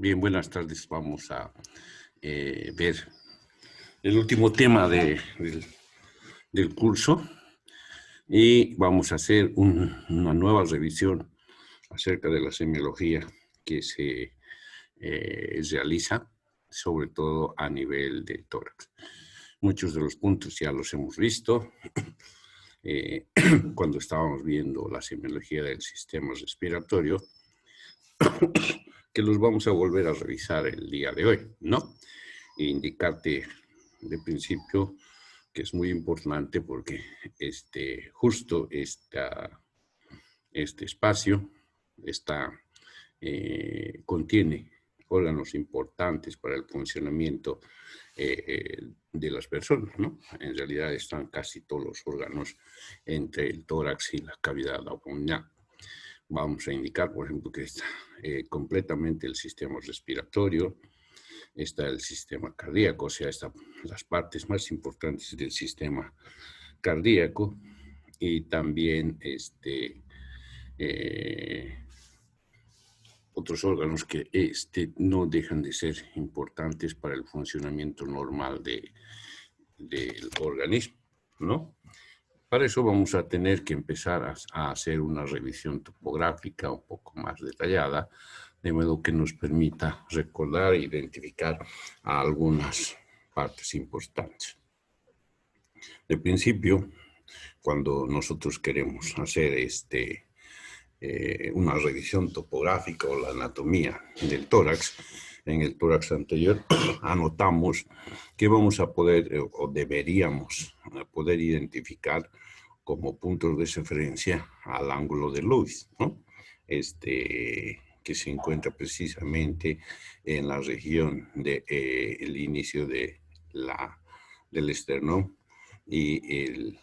Bien, buenas tardes. Vamos a ver el último tema del curso y vamos a hacer una nueva revisión acerca de la semiología que se realiza, sobre todo a nivel del tórax. Muchos de los puntos ya los hemos visto cuando estábamos viendo la semiología del sistema respiratorio, que los vamos a volver a revisar el día de hoy, ¿no? E indicarte de principio que es muy importante porque justo este espacio contiene órganos importantes para el funcionamiento de las personas, ¿no? En realidad están casi todos los órganos entre el tórax y la cavidad abdominal. Vamos a indicar, por ejemplo, que está completamente el sistema respiratorio, está el sistema cardíaco, o sea, están las partes más importantes del sistema cardíaco y también otros órganos que no dejan de ser importantes para el funcionamiento normal del organismo, ¿no? Para eso vamos a tener que empezar a hacer una revisión topográfica un poco más detallada, de modo que nos permita recordar e identificar algunas partes importantes. De principio, cuando nosotros queremos hacer una revisión topográfica o la anatomía del tórax, en el tórax anterior anotamos que vamos a poder o deberíamos poder identificar como puntos de referencia al ángulo de Lewis, ¿no? Que se encuentra precisamente en la región del inicio del esternón y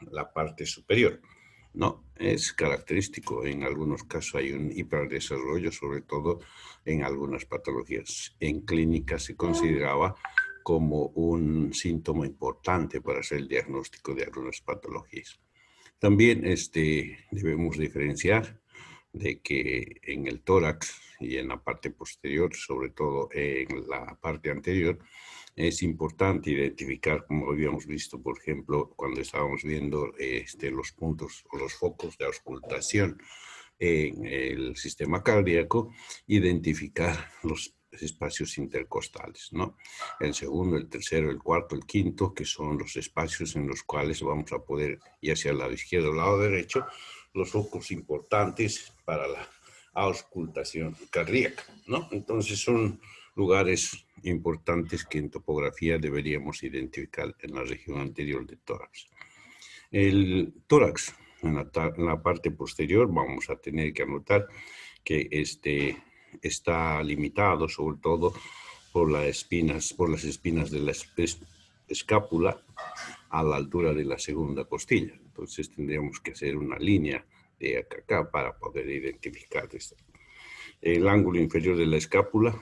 la parte superior, ¿no? Es característico. En algunos casos hay un hiperdesarrollo, sobre todo en algunas patologías. En clínica se consideraba como un síntoma importante para hacer el diagnóstico de algunas patologías. También debemos diferenciar de que en el tórax y en la parte posterior, sobre todo en la parte anterior, es importante identificar, como habíamos visto, por ejemplo, cuando estábamos viendo los puntos o los focos de auscultación en el sistema cardíaco, identificar los espacios intercostales, ¿no? El segundo, el tercero, el cuarto, el quinto, que son los espacios en los cuales vamos a poder, ya sea al lado izquierdo o al lado derecho, los focos importantes para la auscultación cardíaca, ¿no? Entonces son lugares importantes que en topografía deberíamos identificar en la región anterior del tórax. El tórax, en la parte posterior, vamos a tener que anotar que está limitado sobre todo por las espinas de la escápula a la altura de la segunda costilla. Entonces tendríamos que hacer una línea de acá a acá para poder identificar esto. El ángulo inferior de la escápula,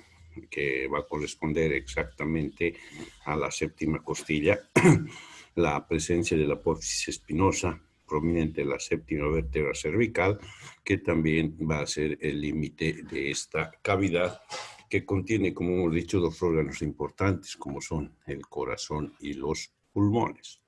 que va a corresponder exactamente a la séptima costilla, la presencia de la apófisis espinosa proveniente de la séptima vértebra cervical, que también va a ser el límite de esta cavidad, que contiene, como hemos dicho, dos órganos importantes, como son el corazón y los pulmones.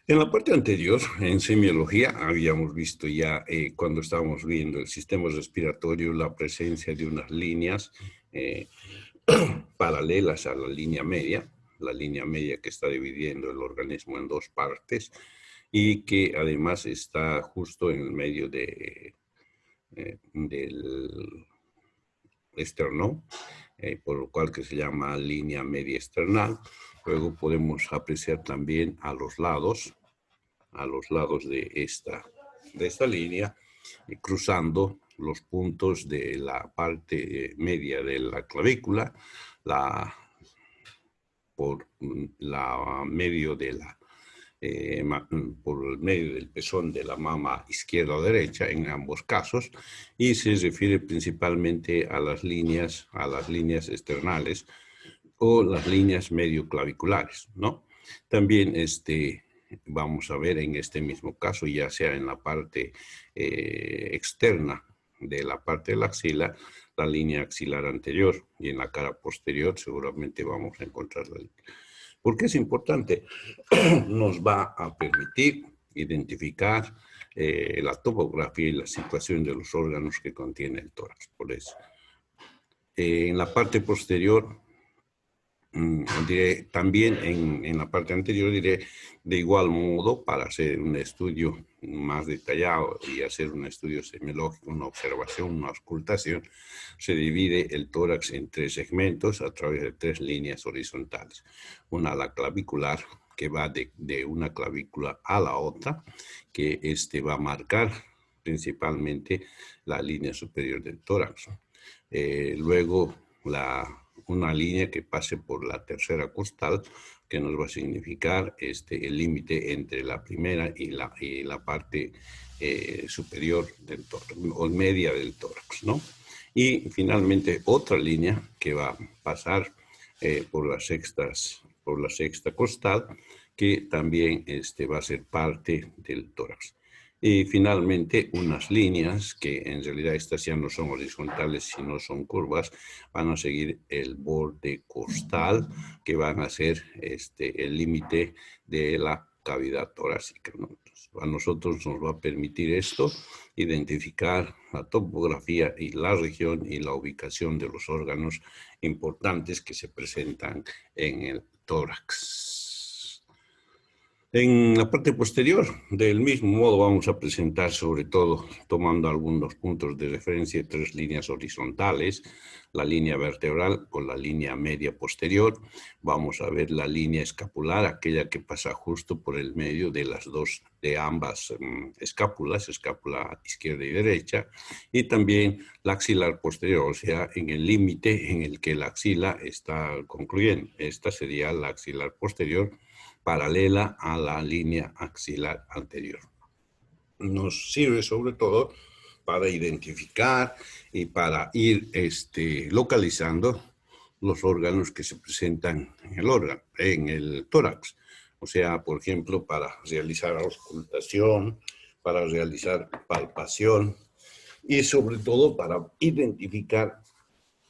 En la parte anterior, en semiología, habíamos visto ya cuando estábamos viendo el sistema respiratorio la presencia de unas líneas paralelas a la línea media que está dividiendo el organismo en dos partes y que además está justo en el medio del esternón, por lo cual que se llama línea media esternal. Luego podemos apreciar también a los lados de esta línea, cruzando los puntos de la parte media de la clavícula, por el medio del pezón de la mama izquierda o derecha en ambos casos, y se refiere principalmente a las líneas externales o las líneas medioclaviculares, ¿no? También vamos a ver en este mismo caso, ya sea en la parte externa de la parte de la axila, la línea axilar anterior, y en la cara posterior seguramente vamos a encontrar la línea. ¿Por qué es importante? Nos va a permitir identificar la topografía y la situación de los órganos que contiene el tórax. Por eso, en la parte posterior, diré, también en la parte anterior diré de igual modo, para hacer un estudio más detallado y hacer un estudio semiológico, una observación, una auscultación, se divide el tórax en 3 segmentos a través de 3 líneas horizontales. Una, la clavicular, que va de una clavícula a la otra, que va a marcar principalmente la línea superior del tórax. Luego, una línea que pase por la tercera costal, que nos va a significar el límite entre la primera y la parte superior del tórax, o media del tórax, ¿no? Y finalmente otra línea que va a pasar por la sexta costal, que también va a ser parte del tórax. Y finalmente unas líneas que en realidad estas ya no son horizontales sino son curvas, van a seguir el borde costal, que van a ser el límite de la cavidad torácica, ¿no? Entonces, a nosotros nos va a permitir esto identificar la topografía y la región y la ubicación de los órganos importantes que se presentan en el tórax. En la parte posterior, del mismo modo, vamos a presentar, sobre todo, tomando algunos puntos de referencia, 3 líneas horizontales, la línea vertebral o la línea media posterior. Vamos a ver la línea escapular, aquella que pasa justo por el medio de ambas escápulas, escápula izquierda y derecha, y también la axilar posterior, o sea, en el límite en el que la axila está concluyendo. Esta sería la axilar posterior, paralela a la línea axilar anterior. Nos sirve sobre todo para identificar y para ir localizando los órganos que se presentan en el tórax. O sea, por ejemplo, para realizar auscultación, para realizar palpación y sobre todo para identificar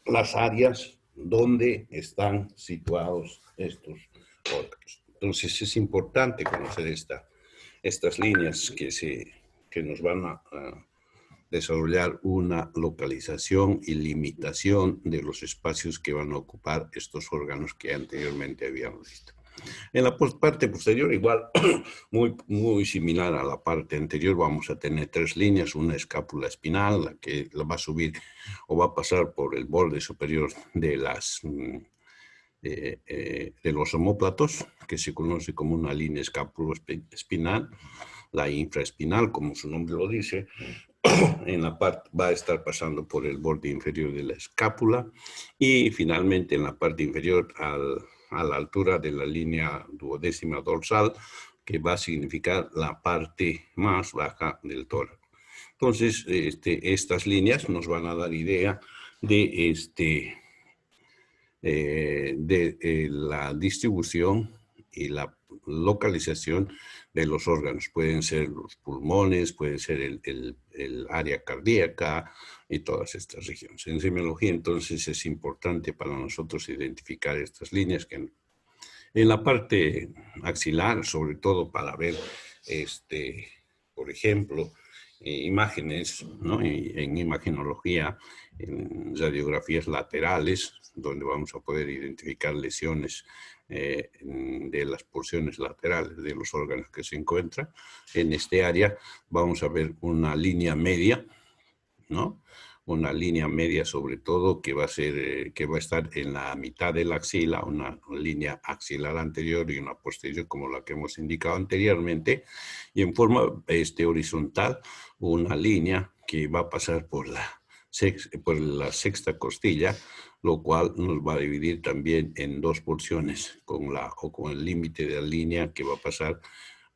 las áreas donde están situados estos órganos. Entonces es importante conocer estas líneas que nos van a desarrollar una localización y limitación de los espacios que van a ocupar estos órganos que anteriormente habíamos visto. En la parte posterior, igual, muy similar a la parte anterior, vamos a tener 3 líneas, una escápula espinal, la que la va a subir o va a pasar por el borde superior de los omóplatos, que se conoce como una línea escapuloespinal, la infraespinal, como su nombre lo dice, en la parte va a estar pasando por el borde inferior de la escápula y finalmente en la parte inferior a la altura de la línea duodécima dorsal, que va a significar la parte más baja del tórax. Entonces, estas líneas nos van a dar idea de la distribución y la localización de los órganos. Pueden ser los pulmones, puede ser el área cardíaca y todas estas regiones. En semiología, entonces, es importante para nosotros identificar estas líneas que en la parte axilar, sobre todo para ver, por ejemplo, imágenes, ¿no? En imagenología, en radiografías laterales, donde vamos a poder identificar lesiones de las porciones laterales de los órganos que se encuentran. En este área vamos a ver una línea media, ¿no? Una línea media sobre todo que va a estar en la mitad de la axila, una línea axilar anterior y una posterior como la que hemos indicado anteriormente, y en forma horizontal una línea que va a pasar por la sexta costilla, lo cual nos va a dividir también en 2 porciones con el límite de la línea que va a pasar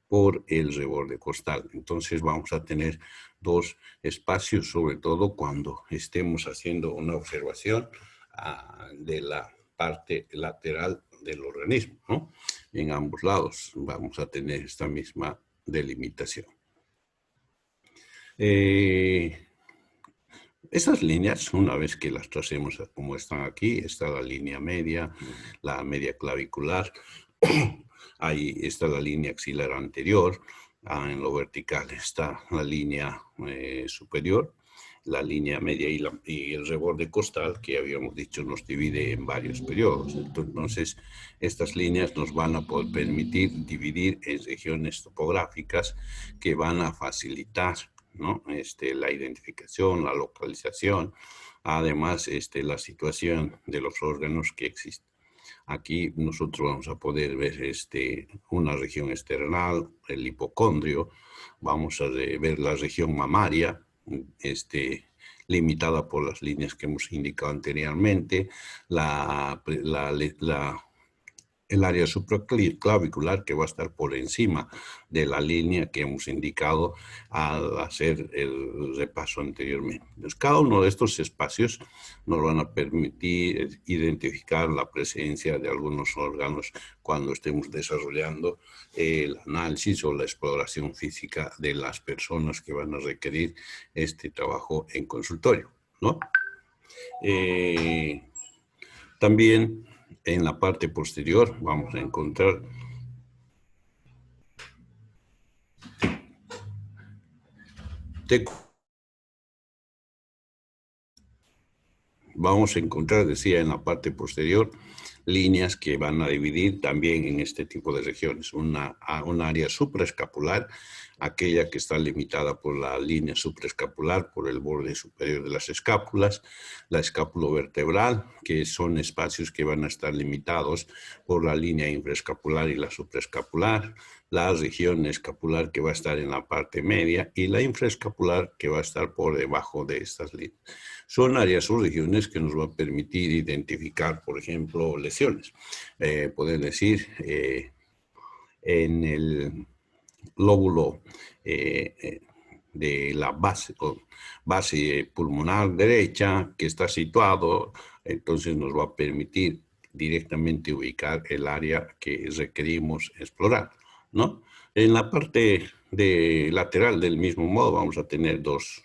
por el reborde costal. Entonces vamos a tener 2 espacios, sobre todo cuando estemos haciendo una observación de la parte lateral del organismo, ¿no? En ambos lados vamos a tener esta misma delimitación. Esas líneas, una vez que las tracemos como están aquí, está la línea media, la media clavicular, ahí está la línea axilar anterior, en lo vertical está la línea superior, la línea media y el reborde costal, que habíamos dicho nos divide en varios periodos. Entonces, estas líneas nos van a poder permitir dividir en regiones topográficas que van a facilitar, ¿no? La identificación, la localización, además la situación de los órganos que existen. Aquí nosotros vamos a poder ver una región external, el hipocondrio, vamos a ver la región mamaria, limitada por las líneas que hemos indicado anteriormente, el área supraclavicular que va a estar por encima de la línea que hemos indicado al hacer el repaso anteriormente. Entonces, cada uno de estos espacios nos van a permitir identificar la presencia de algunos órganos cuando estemos desarrollando el análisis o la exploración física de las personas que van a requerir este trabajo en consultorio, ¿no? También en la parte posterior vamos a encontrar decía, en la parte posterior, líneas que van a dividir también en este tipo de regiones. Un área supraescapular, aquella que está limitada por la línea supraescapular, por el borde superior de las escápulas, la escapulovertebral, que son espacios que van a estar limitados por la línea infraescapular y la supraescapular, la región escapular que va a estar en la parte media y la infraescapular que va a estar por debajo de estas líneas. Son áreas o regiones que nos va a permitir identificar, por ejemplo, lesiones. Poder decir, en el lóbulo de la base pulmonar derecha que está situado, entonces nos va a permitir directamente ubicar el área que requerimos explorar, ¿no? En la parte lateral del mismo modo vamos a tener dos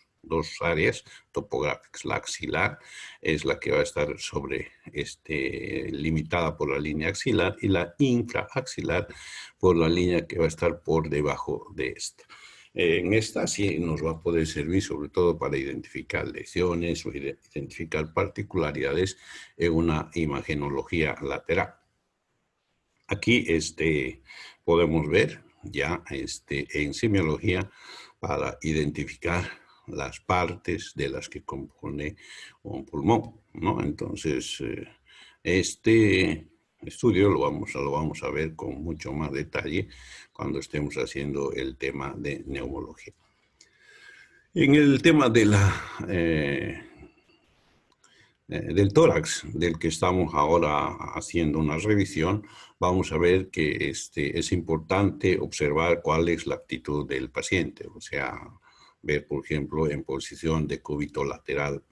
áreas topográficas. La axilar es la que va a estar limitada por la línea axilar, y la infraaxilar por la línea que va a estar por debajo de esta. En esta sí nos va a poder servir sobre todo para identificar lesiones o identificar particularidades en una imagenología lateral. Aquí podemos ver ya en semiología para identificar las partes de las que compone un pulmón, ¿no? Entonces, este estudio lo vamos a ver con mucho más detalle cuando estemos haciendo el tema de neumología. En el tema de del tórax, del que estamos ahora haciendo una revisión, vamos a ver que es importante observar cuál es la actitud del paciente, o sea, ver, por ejemplo, en posición de cúbito lateral,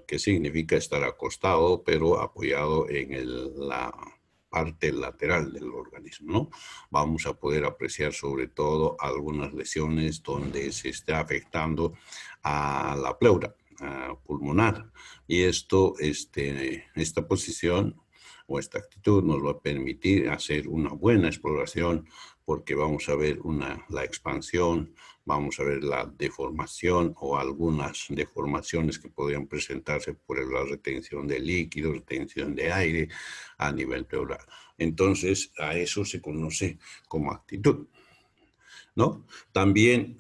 que significa estar acostado, pero apoyado en la parte lateral del organismo, ¿no? Vamos a poder apreciar sobre todo algunas lesiones donde se está afectando a la pleura pulmonar, y esta posición o esta actitud nos va a permitir hacer una buena exploración, porque vamos a ver la expansión, vamos a ver la deformación o algunas deformaciones que podrían presentarse por la retención de líquidos, retención de aire a nivel pleural. Entonces, a eso se conoce como actitud, ¿no? También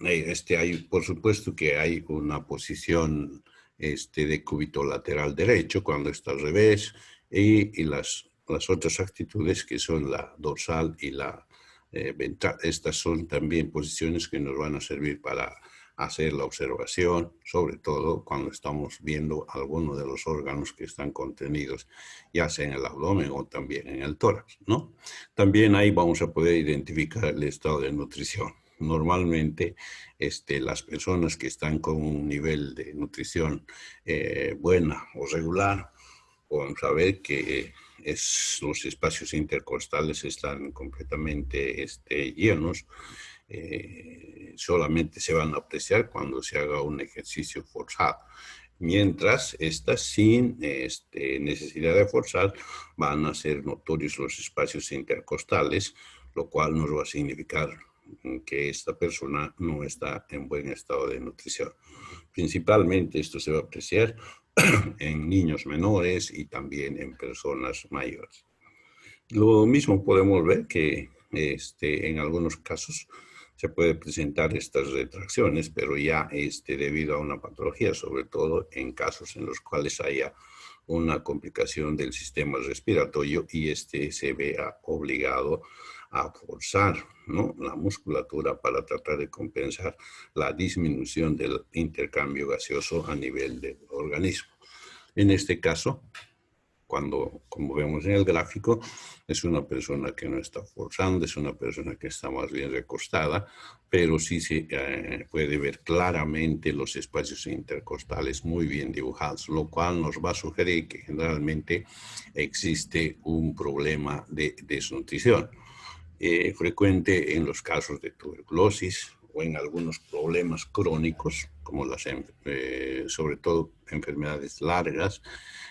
por supuesto que hay una posición de cúbito lateral derecho cuando está al revés, y las otras actitudes que son la dorsal y la ventral. Estas son también posiciones que nos van a servir para hacer la observación, sobre todo cuando estamos viendo algunos de los órganos que están contenidos, ya sea en el abdomen o también en el tórax, ¿no? También ahí vamos a poder identificar el estado de nutrición. Normalmente, las personas que están con un nivel de nutrición buena o regular, vamos a ver que los espacios intercostales están completamente llenos. Solamente se van a apreciar cuando se haga un ejercicio forzado. mientras estas sin necesidad de forzar van a ser notorios los espacios intercostales, lo cual nos va a significar que esta persona no está en buen estado de nutrición. Principalmente esto se va a apreciar en niños menores y también en personas mayores. Lo mismo podemos ver que en algunos casos se puede presentar estas retracciones, pero ya debido a una patología, sobre todo en casos en los cuales haya una complicación del sistema respiratorio y se vea obligado a forzar, ¿no?, la musculatura para tratar de compensar la disminución del intercambio gaseoso a nivel del organismo. En este caso, como vemos en el gráfico, es una persona que no está forzando, es una persona que está más bien recostada, pero sí se puede ver claramente los espacios intercostales muy bien dibujados, lo cual nos va a sugerir que generalmente existe un problema de desnutrición, frecuente en los casos de tuberculosis o en algunos problemas crónicos, como sobre todo enfermedades largas,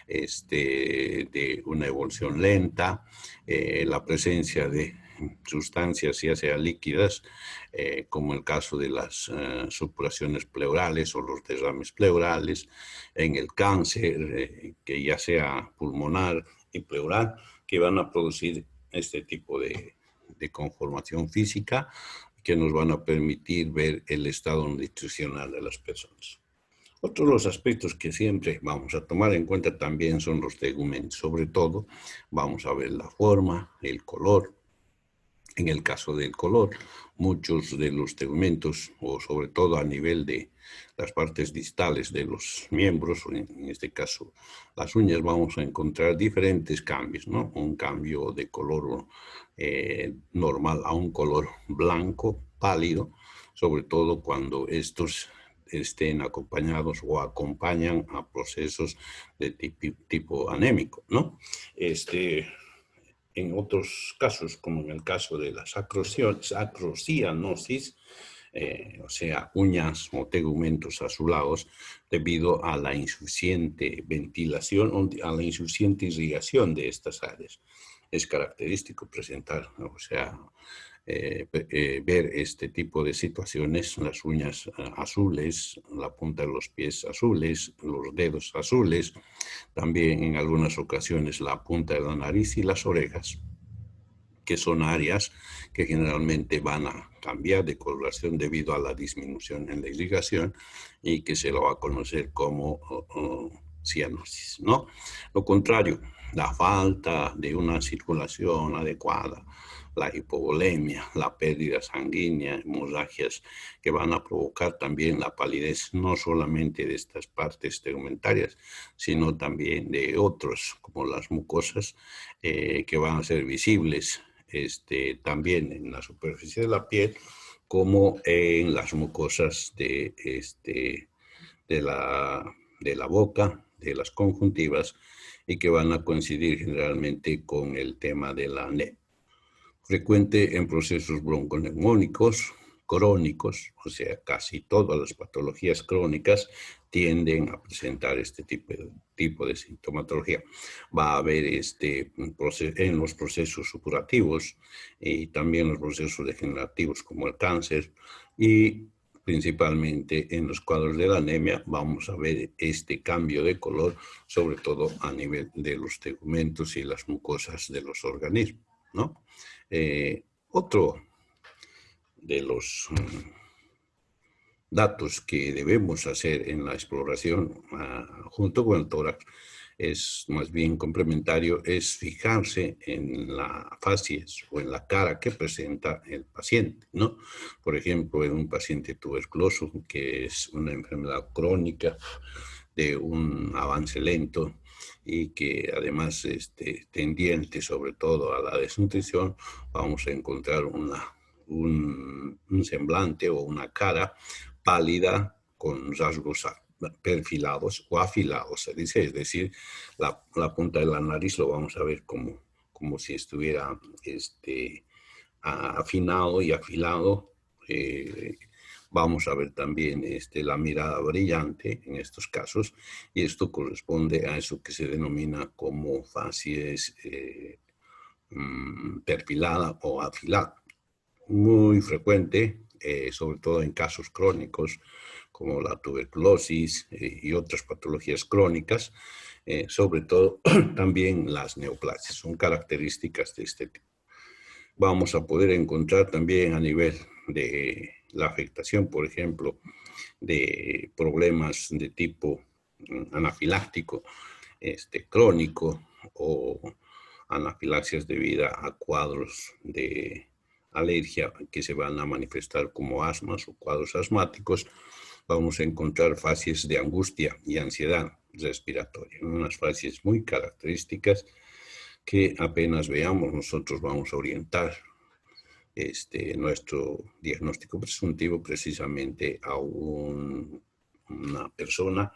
de una evolución lenta, la presencia de sustancias ya sea líquidas, como el caso de las supuraciones pleurales o los derrames pleurales, en el cáncer, que ya sea pulmonar y pleural, que van a producir este tipo de conformación física que nos van a permitir ver el estado nutricional de las personas. Otro de los aspectos que siempre vamos a tomar en cuenta también son los tegumentos. Sobre todo, vamos a ver la forma, el color. En el caso del color, muchos de los tegumentos, o sobre todo a nivel de las partes distales de los miembros, en este caso las uñas, vamos a encontrar diferentes cambios, ¿no? Un cambio de color normal a un color blanco, pálido, sobre todo cuando estos estén acompañados o acompañan a procesos de tipo anémico, ¿no? En otros casos, como en el caso de la sacrocianosis, o sea, uñas o tegumentos azulados, debido a la insuficiente ventilación o a la insuficiente irrigación de estas áreas. Es característico presentar, o sea, ver este tipo de situaciones, las uñas azules, la punta de los pies azules, los dedos azules, también en algunas ocasiones la punta de la nariz y las orejas, que son áreas que generalmente van a cambiar de coloración debido a la disminución en la irrigación y que se lo va a conocer como cianosis, ¿no? Lo contrario, la falta de una circulación adecuada, la hipovolemia, la pérdida sanguínea, hemorragias que van a provocar también la palidez no solamente de estas partes tegumentarias, sino también de otros, como las mucosas, que van a ser visibles también en la superficie de la piel, como en las mucosas de la boca, de las conjuntivas, y que van a coincidir generalmente con el tema de la anemia. Frecuente en procesos bronconeumónicos crónicos, o sea, casi todas las patologías crónicas tienden a presentar este tipo de sintomatología. Va a haber en los procesos supurativos y también los procesos degenerativos como el cáncer, y principalmente en los cuadros de la anemia vamos a ver este cambio de color, sobre todo a nivel de los tegumentos y las mucosas de los organismos, ¿no? Otro de los datos que debemos hacer en la exploración junto con el tórax es más bien complementario, es fijarse en la facies o en la cara que presenta el paciente, ¿no? Por ejemplo, en un paciente tuberculoso, que es una enfermedad crónica de un avance lento y que además tendiente sobre todo a la desnutrición, vamos a encontrar un semblante o una cara pálida con rasgos perfilados o afilados, se dice, es decir, la punta de la nariz lo vamos a ver como si estuviera afinado y afilado, Vamos a ver también la mirada brillante en estos casos, y esto corresponde a eso que se denomina como facies perfilada o afilada. Muy frecuente, sobre todo en casos crónicos como la tuberculosis y otras patologías crónicas, sobre todo también las neoplasias, son características de este tipo. Vamos a poder encontrar también a nivel de la afectación, por ejemplo, de problemas de tipo anafiláctico, crónico, o anafilaxias debidas a cuadros de alergia que se van a manifestar como asmas o cuadros asmáticos. Vamos a encontrar fases de angustia y ansiedad respiratoria, unas fases muy características que apenas veamos nosotros vamos a orientar nuestro diagnóstico presuntivo precisamente a una persona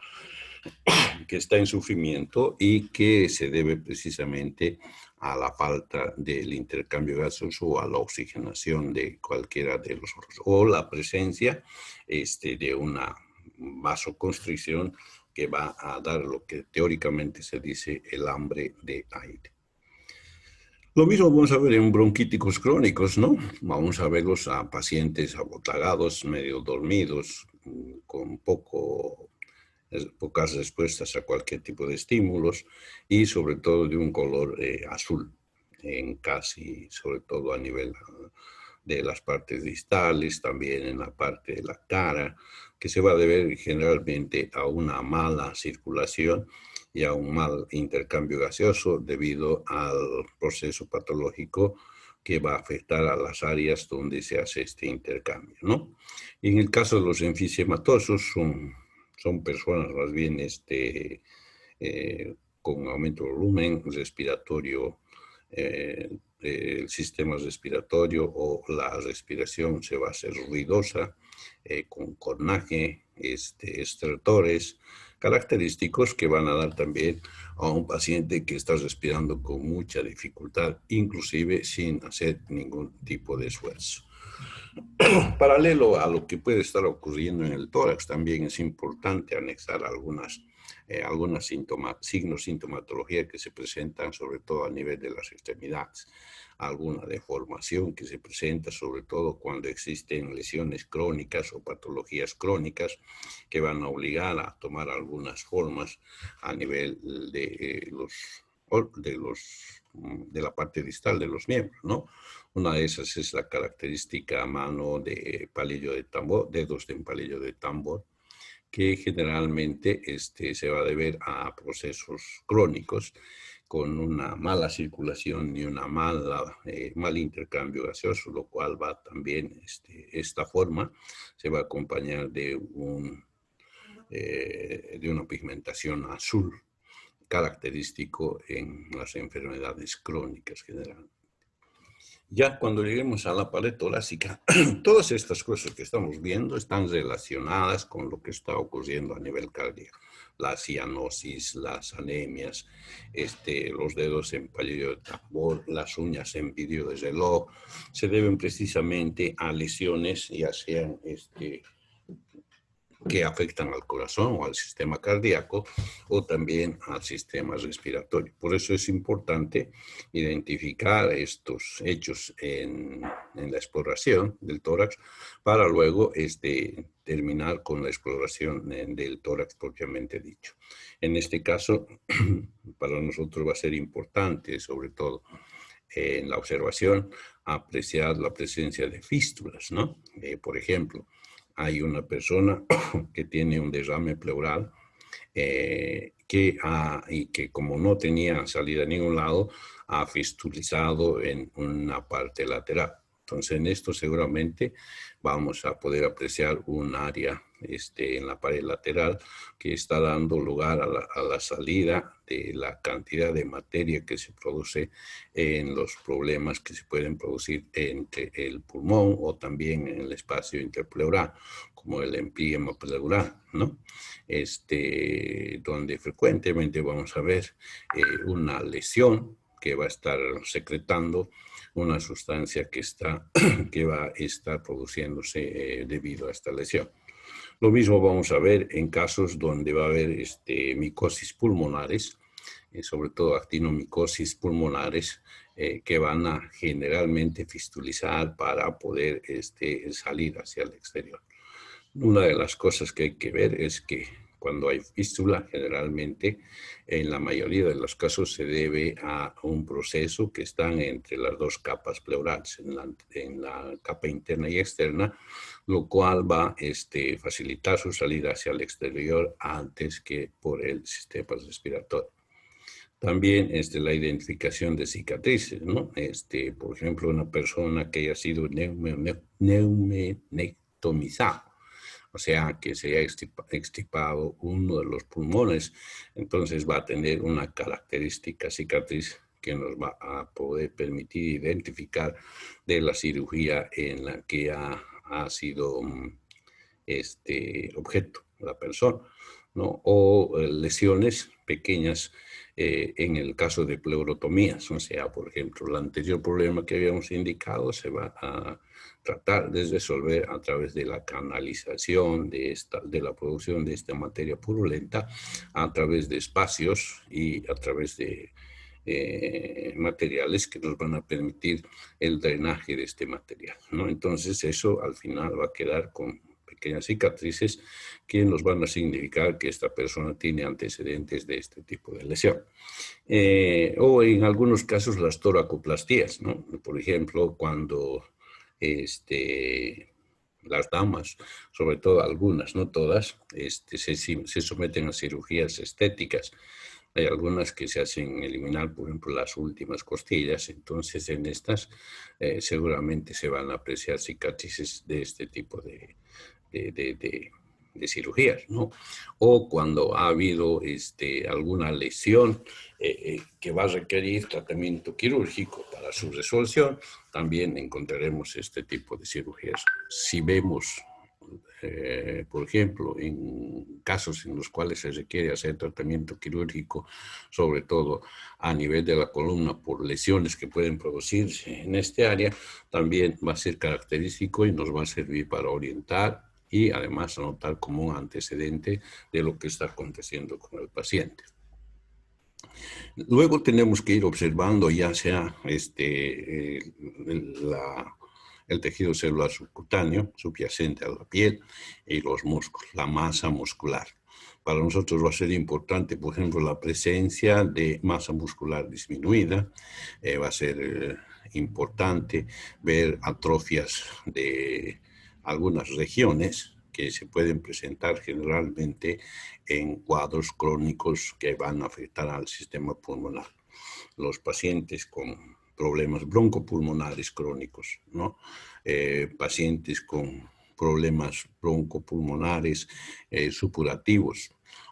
que está en sufrimiento y que se debe precisamente a la falta del intercambio gaseoso o a la oxigenación de cualquiera de los órganos, o la presencia de una vasoconstricción que va a dar lo que teóricamente se dice el hambre de aire. Lo mismo vamos a ver en bronquíticos crónicos, ¿no? Vamos a verlos a pacientes abotagados, medio dormidos, con pocas respuestas a cualquier tipo de estímulos y sobre todo de un color azul, en casi, sobre todo a nivel de las partes distales, también en la parte de la cara, que se va a deber generalmente a una mala circulación y a un mal intercambio gaseoso debido al proceso patológico que va a afectar a las áreas donde se hace este intercambio, ¿no? Y en el caso de los enfisematosos son personas más bien con aumento de volumen respiratorio, el sistema respiratorio o la respiración se va a hacer ruidosa, con cornaje, estertores, característicos que van a dar también a un paciente que está respirando con mucha dificultad, inclusive sin hacer ningún tipo de esfuerzo. Paralelo a lo que puede estar ocurriendo en el tórax, también es importante anexar algunos signos, sintomatología que se presentan sobre todo a nivel de las extremidades. Alguna deformación que se presenta sobre todo cuando existen lesiones crónicas o patologías crónicas que van a obligar a tomar algunas formas a nivel de la parte distal de los miembros, ¿no? Una de esas es la característica a mano de palillo de tambor, dedos de palillo de tambor, que generalmente se va a deber a procesos crónicos con una mala circulación y una mal intercambio gaseoso, lo cual va también, esta forma se va a acompañar de una pigmentación azul característico en las enfermedades crónicas generalmente. Ya cuando lleguemos a la pared torácica, todas estas cosas que estamos viendo están relacionadas con lo que está ocurriendo a nivel cardíaco. La cianosis, las anemias, los dedos en palillo de tambor, las uñas en vidrio de reloj, se deben precisamente a lesiones, ya sean que afectan al corazón o al sistema cardíaco o también al sistema respiratorio. Por eso es importante identificar estos hechos en la exploración del tórax para luego terminar con la exploración del tórax propiamente dicho. En este caso, para nosotros va a ser importante, sobre todo en la observación, apreciar la presencia de fístulas, ¿no? Por ejemplo, hay una persona que tiene un derrame pleural y que como no tenía salida a ningún lado, ha fistulizado en una parte lateral. Entonces, en esto seguramente vamos a poder apreciar un área en la pared lateral que está dando lugar a la salida de la cantidad de materia que se produce en los problemas que se pueden producir entre el pulmón o también en el espacio interpleural, como el empíema pleural, ¿no? Donde frecuentemente vamos a ver una lesión que va a estar secretando una sustancia que va a estar produciéndose debido a esta lesión. Lo mismo vamos a ver en casos donde va a haber micosis pulmonares, sobre todo actinomicosis pulmonares, que van a generalmente fistulizar para poder salir hacia el exterior. Una de las cosas que hay que ver es que cuando hay fístula, generalmente, en la mayoría de los casos se debe a un proceso que están entre las dos capas pleurales, en la capa interna y externa, lo cual va a facilitar su salida hacia el exterior antes que por el sistema respiratorio. También la identificación de cicatrices, ¿no? Por ejemplo, una persona que haya sido neumonectomizada, o sea, que se haya extirpado uno de los pulmones, entonces va a tener una característica cicatriz que nos va a poder permitir identificar de la cirugía en la que ha sido objeto la persona, ¿no? O lesiones pequeñas en el caso de pleurotomías, o sea, por ejemplo, el anterior problema que habíamos indicado se va a tratar de resolver a través de la canalización de la producción de esta materia purulenta a través de espacios y a través de materiales que nos van a permitir el drenaje de este material, ¿no? Entonces eso al final va a quedar con pequeñas cicatrices que nos van a significar que esta persona tiene antecedentes de este tipo de lesión. O en algunos casos las toracoplastías, ¿no? Por ejemplo, cuando las damas, sobre todo algunas, no todas, se someten a cirugías estéticas. Hay algunas que se hacen eliminar, por ejemplo, las últimas costillas. Entonces, en estas seguramente se van a apreciar cicatrices de este tipo de cirugías, ¿no? O cuando ha habido alguna lesión que va a requerir tratamiento quirúrgico para su resolución, también encontraremos este tipo de cirugías. Si vemos, por ejemplo, en casos en los cuales se requiere hacer tratamiento quirúrgico, sobre todo a nivel de la columna por lesiones que pueden producirse en este área, también va a ser característico y nos va a servir para orientar y además anotar como un antecedente de lo que está aconteciendo con el paciente. Luego tenemos que ir observando ya sea el tejido celular subcutáneo, subyacente a la piel, y los músculos, la masa muscular. Para nosotros va a ser importante, por ejemplo, la presencia de masa muscular disminuida. Va a ser importante ver atrofias de algunas regiones que se pueden presentar generalmente en cuadros crónicos que van a afectar al sistema pulmonar. Los pacientes con problemas broncopulmonares crónicos, ¿no? Pacientes con problemas broncopulmonares supurativos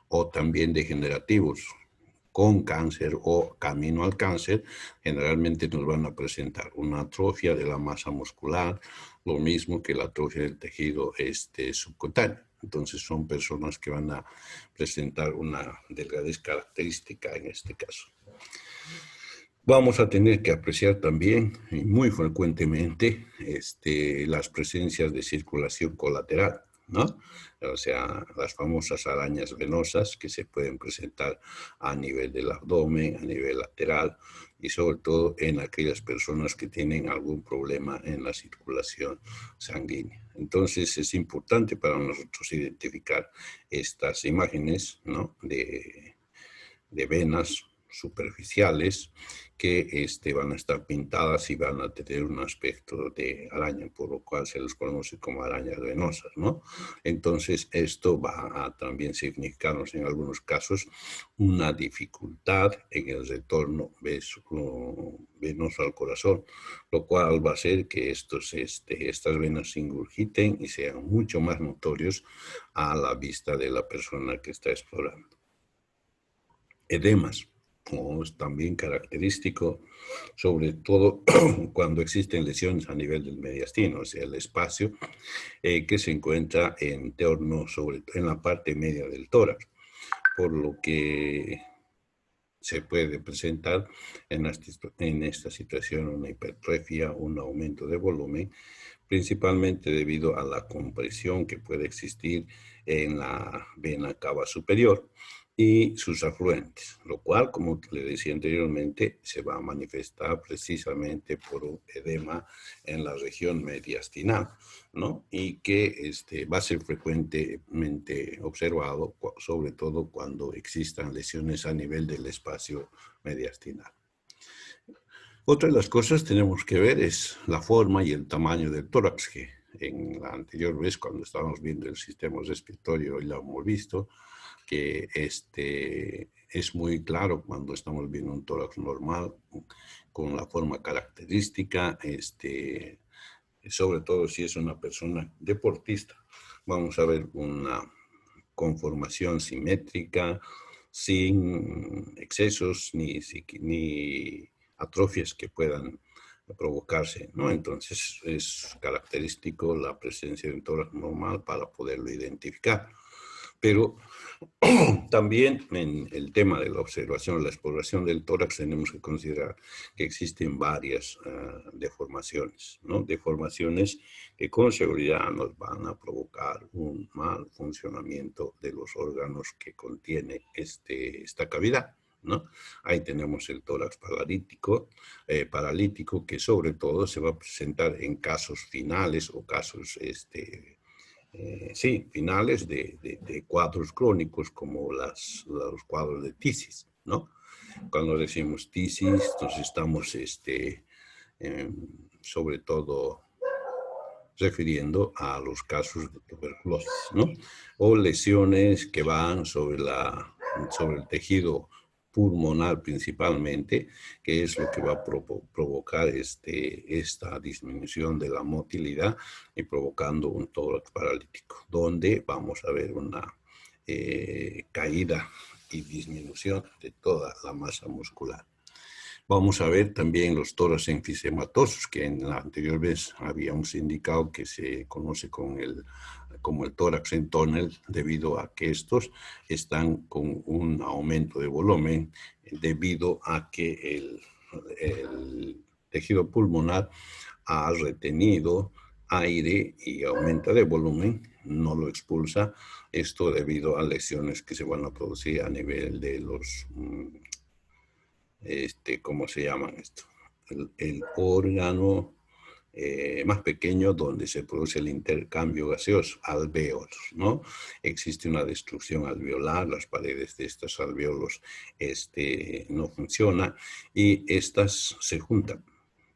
o también degenerativos, con cáncer o camino al cáncer, generalmente nos van a presentar una atrofia de la masa muscular, lo mismo que la atrofia del tejido subcutáneo. Entonces son personas que van a presentar una delgadez característica en este caso. Vamos a tener que apreciar también, y muy frecuentemente, las presencias de circulación colateral, ¿no? O sea, las famosas arañas venosas que se pueden presentar a nivel del abdomen, a nivel lateral y sobre todo en aquellas personas que tienen algún problema en la circulación sanguínea. Entonces es importante para nosotros identificar estas imágenes, ¿no? de venas superficiales que van a estar pintadas y van a tener un aspecto de araña, por lo cual se les conoce como arañas venosas, ¿no? Entonces, esto va a también significarnos en algunos casos una dificultad en el retorno venoso al corazón, lo cual va a hacer que estas venas se ingurgiten y sean mucho más notorios a la vista de la persona que está explorando. Edemas, como es también característico, sobre todo cuando existen lesiones a nivel del mediastino, o sea, el espacio que se encuentra en torno, en la parte media del tórax, por lo que se puede presentar en esta situación una hipertrofia, un aumento de volumen, principalmente debido a la compresión que puede existir en la vena cava superior y sus afluentes, lo cual, como le decía anteriormente, se va a manifestar precisamente por un edema en la región mediastinal, ¿no? Y que va a ser frecuentemente observado, sobre todo cuando existan lesiones a nivel del espacio mediastinal. Otra de las cosas que tenemos que ver es la forma y el tamaño del tórax, que en la anterior vez, cuando estábamos viendo el sistema respiratorio, ya hemos visto que es muy claro cuando estamos viendo un tórax normal, con la forma característica, sobre todo si es una persona deportista, vamos a ver una conformación simétrica, sin excesos ni atrofias que puedan provocarse, ¿no? Entonces es característico la presencia de un tórax normal para poderlo identificar. Pero también en el tema de la observación, la exploración del tórax, tenemos que considerar que existen varias deformaciones, ¿no? Deformaciones que con seguridad nos van a provocar un mal funcionamiento de los órganos que contiene esta cavidad, ¿no? Ahí tenemos el tórax paralítico, que sobre todo se va a presentar en casos finales o casos finales de cuadros crónicos como los cuadros de tisis, ¿no? Cuando decimos tisis, nos estamos sobre todo refiriendo a los casos de tuberculosis, ¿no? O lesiones que van sobre el tejido pulmonar principalmente, que es lo que va a provocar esta disminución de la motilidad y provocando un tórax paralítico, donde vamos a ver una caída y disminución de toda la masa muscular. Vamos a ver también los tórax enfisematosos, que en la anterior vez habíamos indicado que se conoce como el tórax en tónel, debido a que estos están con un aumento de volumen debido a que el tejido pulmonar ha retenido aire y aumenta de volumen, no lo expulsa, esto debido a lesiones que se van a producir a nivel de los ¿cómo se llaman esto? El órgano más pequeño donde se produce el intercambio gaseoso, alvéolos, ¿no? Existe una destrucción alveolar, las paredes de estos alvéolos no funcionan y estas se juntan,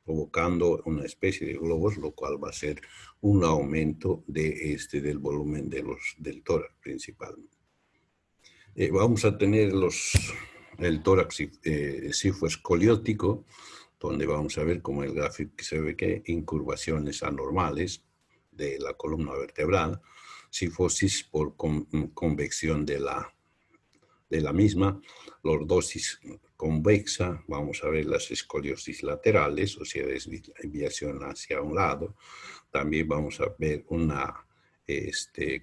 provocando una especie de globos, lo cual va a ser un aumento del volumen del tórax principalmente. Vamos a tener el tórax cifoescoliótico, donde vamos a ver como el gráfico que se ve que incurvaciones anormales de la columna vertebral, cifosis por convección de la misma, lordosis convexa, vamos a ver las escoliosis laterales, o sea, desviación hacia un lado. También vamos a ver una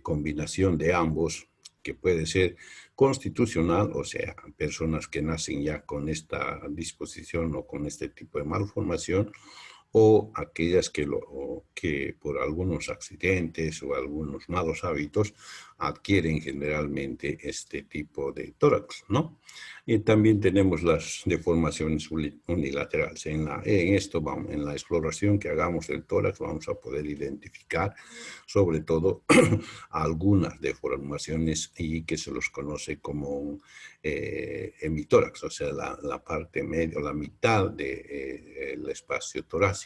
combinación de ambos, que puede ser constitucional, o sea, personas que nacen ya con esta disposición o con este tipo de malformación, o aquellas que por algunos accidentes o algunos malos hábitos adquieren generalmente este tipo de tórax, ¿no? Y también tenemos las deformaciones unilaterales. En la exploración que hagamos del tórax, vamos a poder identificar sobre todo algunas deformaciones y que se los conoce como un hemitórax, o sea, la parte media, la mitad del espacio torácico.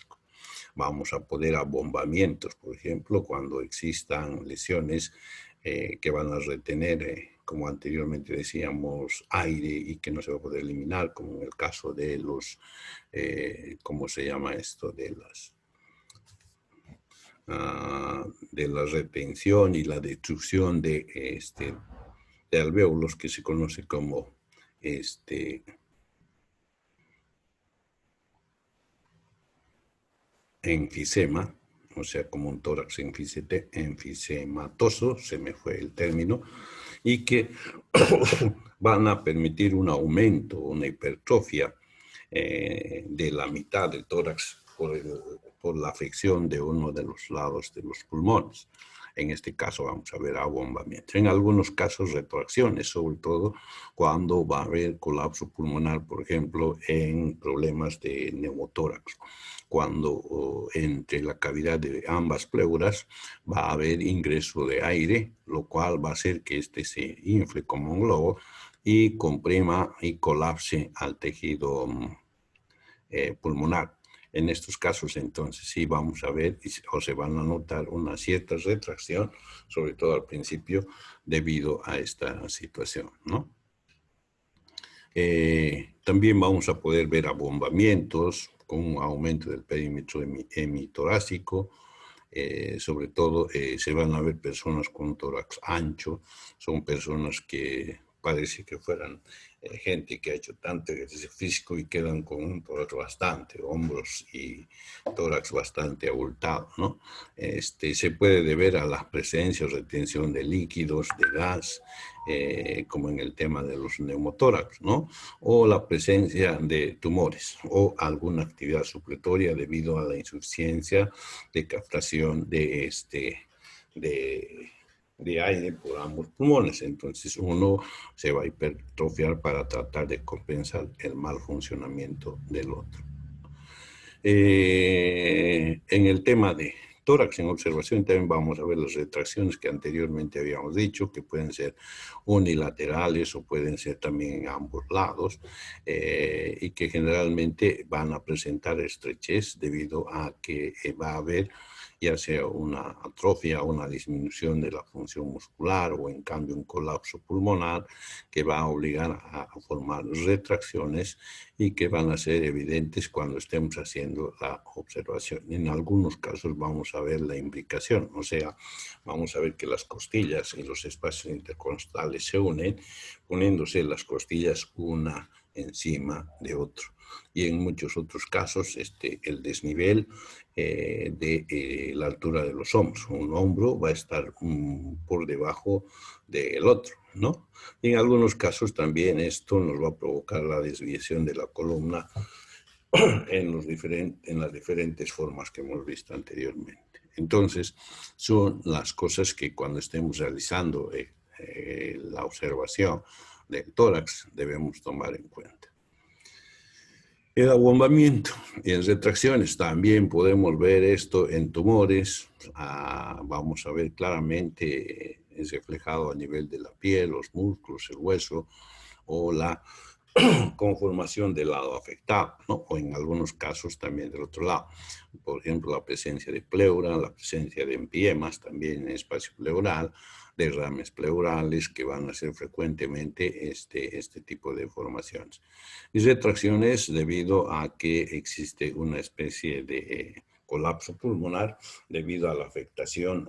Vamos a poder abombamientos, por ejemplo, cuando existan lesiones que van a retener, como anteriormente decíamos, aire y que no se va a poder eliminar, como en el caso de los, ¿cómo se llama esto? De la retención y la destrucción de alvéolos, que se conoce como enfisema, o sea, como un tórax enfisematoso, se me fue el término, y que van a permitir un aumento, una hipertrofia de la mitad del tórax por la afección de uno de los lados de los pulmones. En este caso vamos a ver abombamiento. En algunos casos retracciones, sobre todo cuando va a haber colapso pulmonar, por ejemplo, en problemas de neumotórax. Cuando entre la cavidad de ambas pleuras va a haber ingreso de aire, lo cual va a hacer que este se infle como un globo y comprima y colapse al tejido pulmonar. En estos casos, entonces, sí vamos a ver o se van a notar una cierta retracción, sobre todo al principio, debido a esta situación, ¿no? También vamos a poder ver abombamientos con un aumento del perímetro hemitorácico. Sobre todo, se van a ver personas con un tórax ancho, son personas que parece que fueran gente que ha hecho tanto ejercicio físico y quedan con un tórax bastante, hombros y tórax bastante abultado, ¿no? Se puede deber a la presencia o retención de líquidos, de gas, como en el tema de los neumotórax, ¿no? O la presencia de tumores o alguna actividad supletoria debido a la insuficiencia de captación de aire por ambos pulmones. Entonces uno se va a hipertrofiar para tratar de compensar el mal funcionamiento del otro. En el tema de tórax en observación también vamos a ver las retracciones que anteriormente habíamos dicho, que pueden ser unilaterales o pueden ser también en ambos lados, y que generalmente van a presentar estrechez debido a que va a haber ya sea una atrofia o una disminución de la función muscular o en cambio un colapso pulmonar que va a obligar a formar retracciones y que van a ser evidentes cuando estemos haciendo la observación. En algunos casos vamos a ver la imbricación, o sea, vamos a ver que las costillas y los espacios intercostales se unen, poniéndose las costillas una encima de otro. Y en muchos otros casos, el desnivel de la altura de los hombros. Un hombro va a estar por debajo del otro, ¿no? Y en algunos casos también esto nos va a provocar la desviación de la columna en las diferentes formas que hemos visto anteriormente. Entonces, son las cosas que cuando estemos realizando la observación del tórax debemos tomar en cuenta. El abombamiento y en retracciones también podemos ver esto en tumores. Vamos a ver claramente, es reflejado a nivel de la piel, los músculos, el hueso o la conformación del lado afectado, ¿no? O en algunos casos también del otro lado. Por ejemplo, la presencia de pleura, la presencia de empiemas también en espacio pleural, derrames pleurales que van a ser frecuentemente este tipo de formaciones. Y retracciones debido a que existe una especie de colapso pulmonar debido a la afectación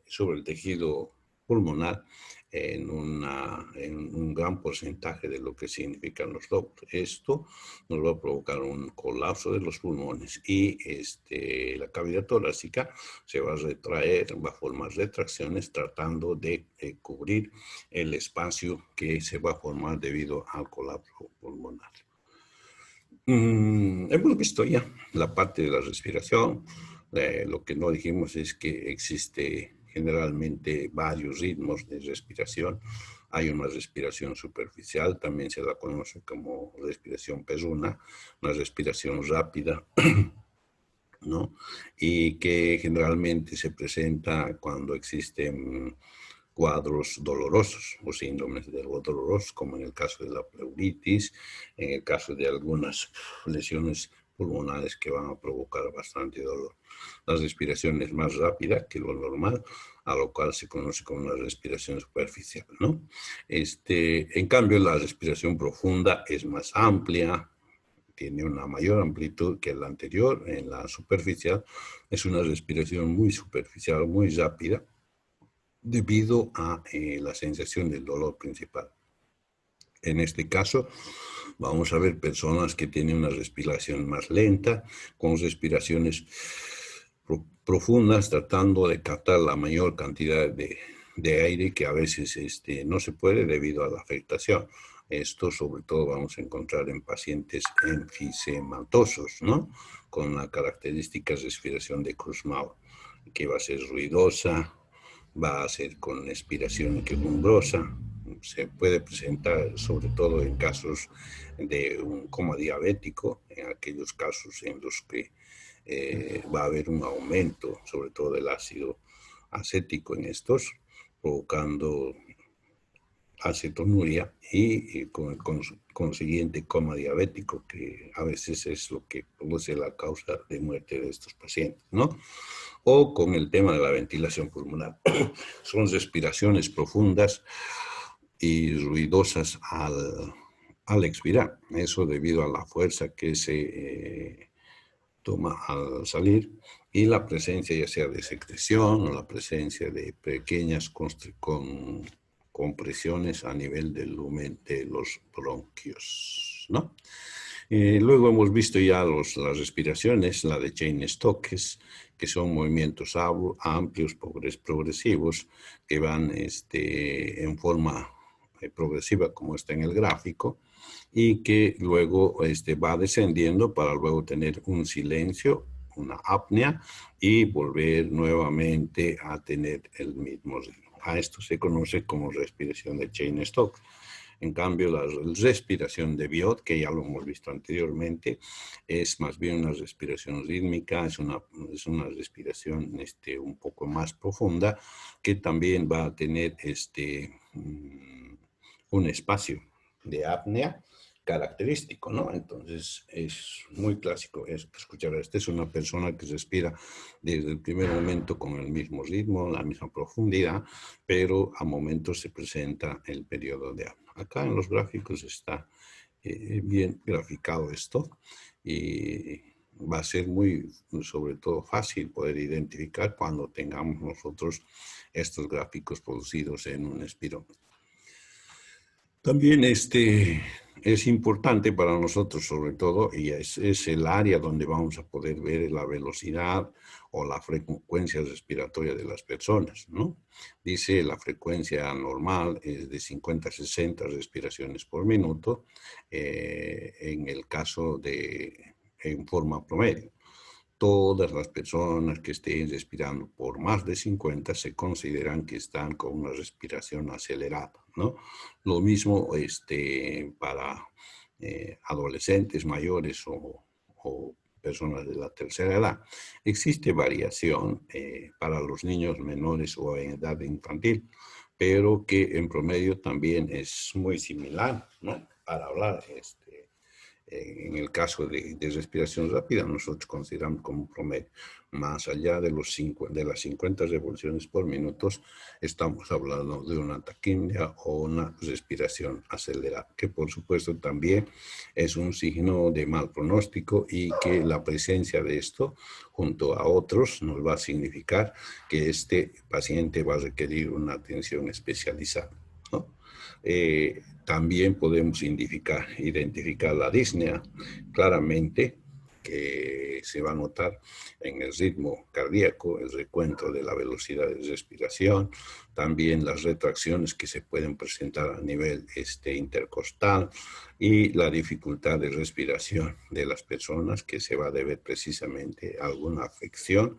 sobre el tejido pulmonar en un gran porcentaje de lo que significan los lóbulos. Esto nos va a provocar un colapso de los pulmones y la cavidad torácica se va a retraer, va a formar retracciones tratando de cubrir el espacio que se va a formar debido al colapso pulmonar. Hemos visto ya la parte de la respiración. Lo que no dijimos es que existe generalmente varios ritmos de respiración. Hay una respiración superficial, también se la conoce como respiración perruna, una respiración rápida, ¿no? Y que generalmente se presenta cuando existen cuadros dolorosos o síndromes de dolorosos, como en el caso de la pleuritis, en el caso de algunas lesiones pulmonares que van a provocar bastante dolor. La respiración es más rápida que lo normal, a lo cual se conoce como una respiración superficial, ¿no? En cambio, la respiración profunda es más amplia, tiene una mayor amplitud que la anterior. En la superficial es una respiración muy superficial, muy rápida, debido a la sensación del dolor principal. En este caso, vamos a ver personas que tienen una respiración más lenta, con respiraciones profundas, tratando de captar la mayor cantidad de de aire que a veces no se puede debido a la afectación. Esto sobre todo vamos a encontrar en pacientes enfisematosos, ¿no? Con la característica respiración de Kussmaul, que va a ser ruidosa, va a ser con expiración quejumbrosa. Se puede presentar sobre todo en casos de un coma diabético, en aquellos casos en los que va a haber un aumento sobre todo del ácido acético en estos, provocando acetonuria y con el consiguiente coma diabético, que a veces es lo que produce la causa de muerte de estos pacientes, ¿no? O con el tema de la ventilación pulmonar. Son respiraciones profundas y ruidosas al expirar. Eso debido a la fuerza que se toma al salir y la presencia ya sea de secreción o la presencia de pequeñas compresiones a nivel del lumen de los bronquios, ¿no? Luego hemos visto ya las respiraciones, la de Cheyne-Stokes, que son movimientos amplios, progresivos, que van en forma progresiva, como está en el gráfico, y que luego va descendiendo para luego tener un silencio, una apnea, y volver nuevamente a tener el mismo ritmo. A esto se conoce como respiración de Cheyne-Stokes. En cambio, la respiración de Biot, que ya lo hemos visto anteriormente, es más bien una respiración rítmica, es una respiración un poco más profunda, que también va a tener un espacio de apnea característico, ¿no? Entonces es muy clásico escuchar. Esta es una persona que respira desde el primer momento con el mismo ritmo, la misma profundidad, pero a momentos se presenta el periodo de apnea. Acá en los gráficos está bien graficado esto y va a ser muy, sobre todo, fácil poder identificar cuando tengamos nosotros estos gráficos producidos en un espirómetro. También es importante para nosotros, sobre todo, y es el área donde vamos a poder ver la velocidad o la frecuencia respiratoria de las personas, ¿no? Dice la frecuencia normal es de 50 a 60 respiraciones por minuto, en el caso en forma promedio. Todas las personas que estén respirando por más de 50 se consideran que están con una respiración acelerada, ¿no? Lo mismo para adolescentes mayores o personas de la tercera edad. Existe variación para los niños menores o en edad infantil, pero que en promedio también es muy similar, ¿no? Para hablar en el caso de respiración rápida, nosotros consideramos como un promedio. Más allá de las 50 revoluciones por minuto, estamos hablando de una taquimia o una respiración acelerada, que por supuesto también es un signo de mal pronóstico y que la presencia de esto junto a otros nos va a significar que este paciente va a requerir una atención especializada, ¿no? También podemos identificar la disnea claramente, que se va a notar en el ritmo cardíaco, el recuento de la velocidad de respiración, también las retracciones que se pueden presentar a nivel intercostal y la dificultad de respiración de las personas, que se va a deber precisamente a alguna afección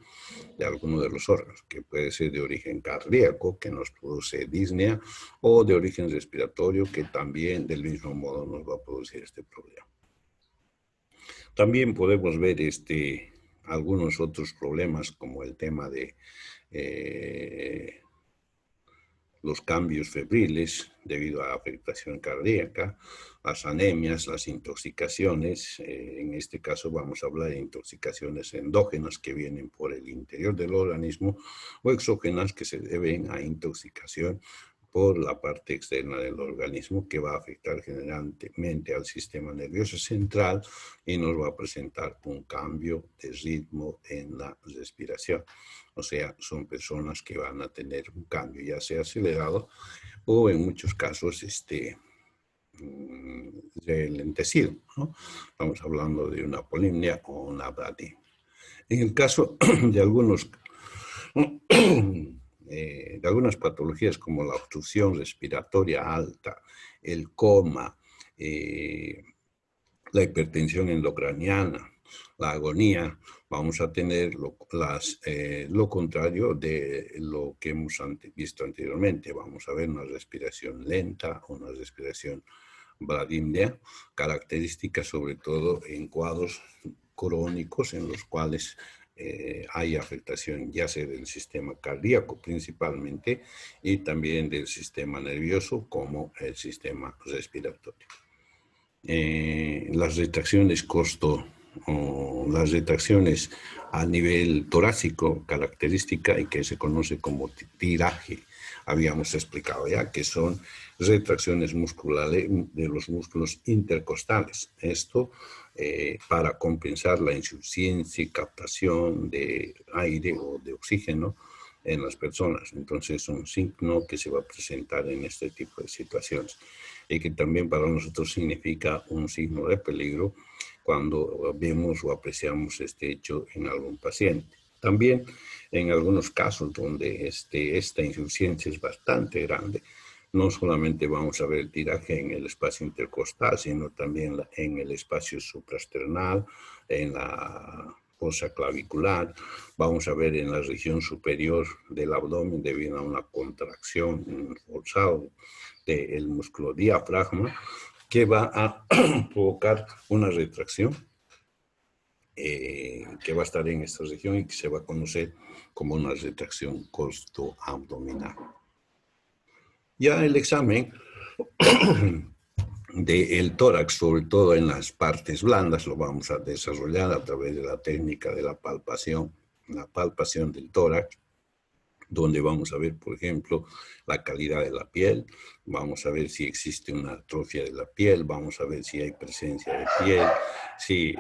de alguno de los órganos, que puede ser de origen cardíaco, que nos produce disnea, o de origen respiratorio, que también del mismo modo nos va a producir este problema. También podemos ver algunos otros problemas, como el tema de los cambios febriles debido a afectación cardíaca, las anemias, las intoxicaciones. En este caso vamos a hablar de intoxicaciones endógenas que vienen por el interior del organismo o exógenas que se deben a intoxicación por la parte externa del organismo, que va a afectar generalmente al sistema nervioso central y nos va a presentar un cambio de ritmo en la respiración. O sea, son personas que van a tener un cambio ya sea acelerado o en muchos casos lentecido, ¿no? Estamos hablando de una polimnia o una bradimia. En el caso de algunos de algunas patologías como la obstrucción respiratoria alta, el coma, la hipertensión endocraniana, la agonía, vamos a tener lo contrario de lo que hemos visto anteriormente. Vamos a ver una respiración lenta, una respiración bradípnea, característica sobre todo en cuadros crónicos en los cuales hay afectación ya sea del sistema cardíaco principalmente y también del sistema nervioso como el sistema respiratorio. Las retracciones o las retracciones a nivel torácico, característica y que se conoce como tiraje, habíamos explicado ya, que son retracciones musculares de los músculos intercostales. Esto para compensar la insuficiencia y captación de aire o de oxígeno en las personas. Entonces es un signo que se va a presentar en este tipo de situaciones y que también para nosotros significa un signo de peligro cuando vemos o apreciamos este hecho en algún paciente. También en algunos casos donde esta insuficiencia es bastante grande, no solamente vamos a ver el tiraje en el espacio intercostal, sino también en el espacio suprasternal, en la fosa clavicular, vamos a ver en la región superior del abdomen debido a una contracción forzada del músculo diafragma, que va a provocar una retracción que va a estar en esta región y que se va a conocer como una retracción costoabdominal. Ya el examen del tórax, sobre todo en las partes blandas, lo vamos a desarrollar a través de la técnica de la palpación del tórax, donde vamos a ver, por ejemplo, la calidad de la piel, vamos a ver si existe una atrofia de la piel, vamos a ver si hay presencia de piel, si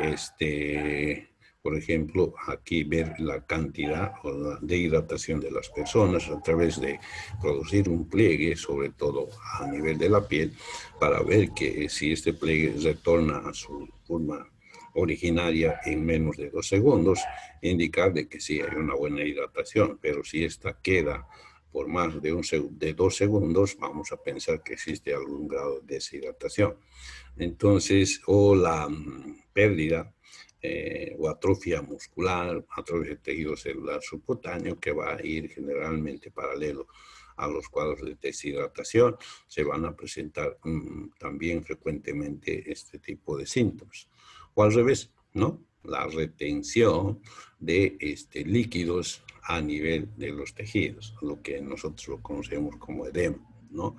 por ejemplo, aquí ver la cantidad de hidratación de las personas a través de producir un pliegue, sobre todo a nivel de la piel, para ver que si este pliegue retorna a su forma originaria en menos de 2 segundos, indicar de que sí hay una buena hidratación, pero si esta queda por más de 2 segundos, vamos a pensar que existe algún grado de deshidratación. Entonces, o la pérdida o atrofia muscular, atrofia de tejido celular subcutáneo, que va a ir generalmente paralelo a los cuadros de deshidratación, se van a presentar también frecuentemente este tipo de síntomas. O al revés, ¿no? La retención de líquidos a nivel de los tejidos, lo que nosotros lo conocemos como edema, ¿no?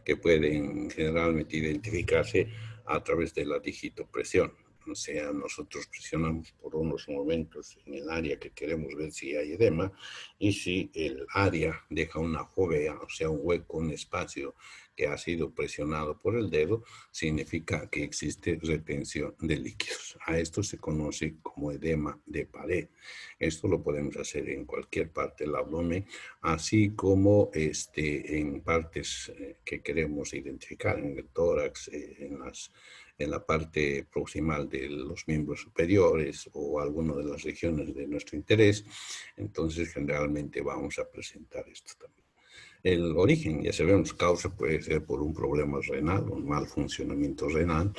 Que pueden generalmente identificarse a través de la digitopresión. O sea, nosotros presionamos por unos momentos en el área que queremos ver si hay edema y si el área deja una fovea, o sea, un hueco, un espacio que ha sido presionado por el dedo, significa que existe retención de líquidos. A esto se conoce como edema de pared. Esto lo podemos hacer en cualquier parte del abdomen, así como en partes que queremos identificar, en el tórax, en la parte proximal de los miembros superiores o alguna de las regiones de nuestro interés. Entonces, generalmente vamos a presentar esto también. El origen, ya sabemos, causa puede ser por un problema renal, un mal funcionamiento renal,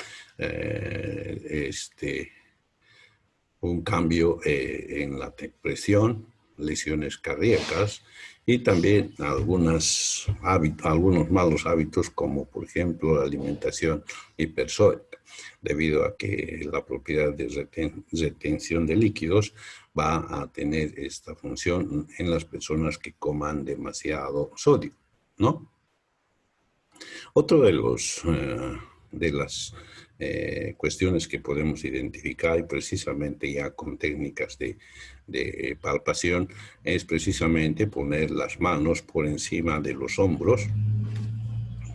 un cambio en la presión, lesiones cardíacas y también algunos malos hábitos como por ejemplo la alimentación hipersódica, debido a que la propiedad de retención de líquidos va a tener esta función en las personas que coman demasiado sodio, ¿no? Otro de las cuestiones que podemos identificar y precisamente ya con técnicas de palpación es precisamente poner las manos por encima de los hombros,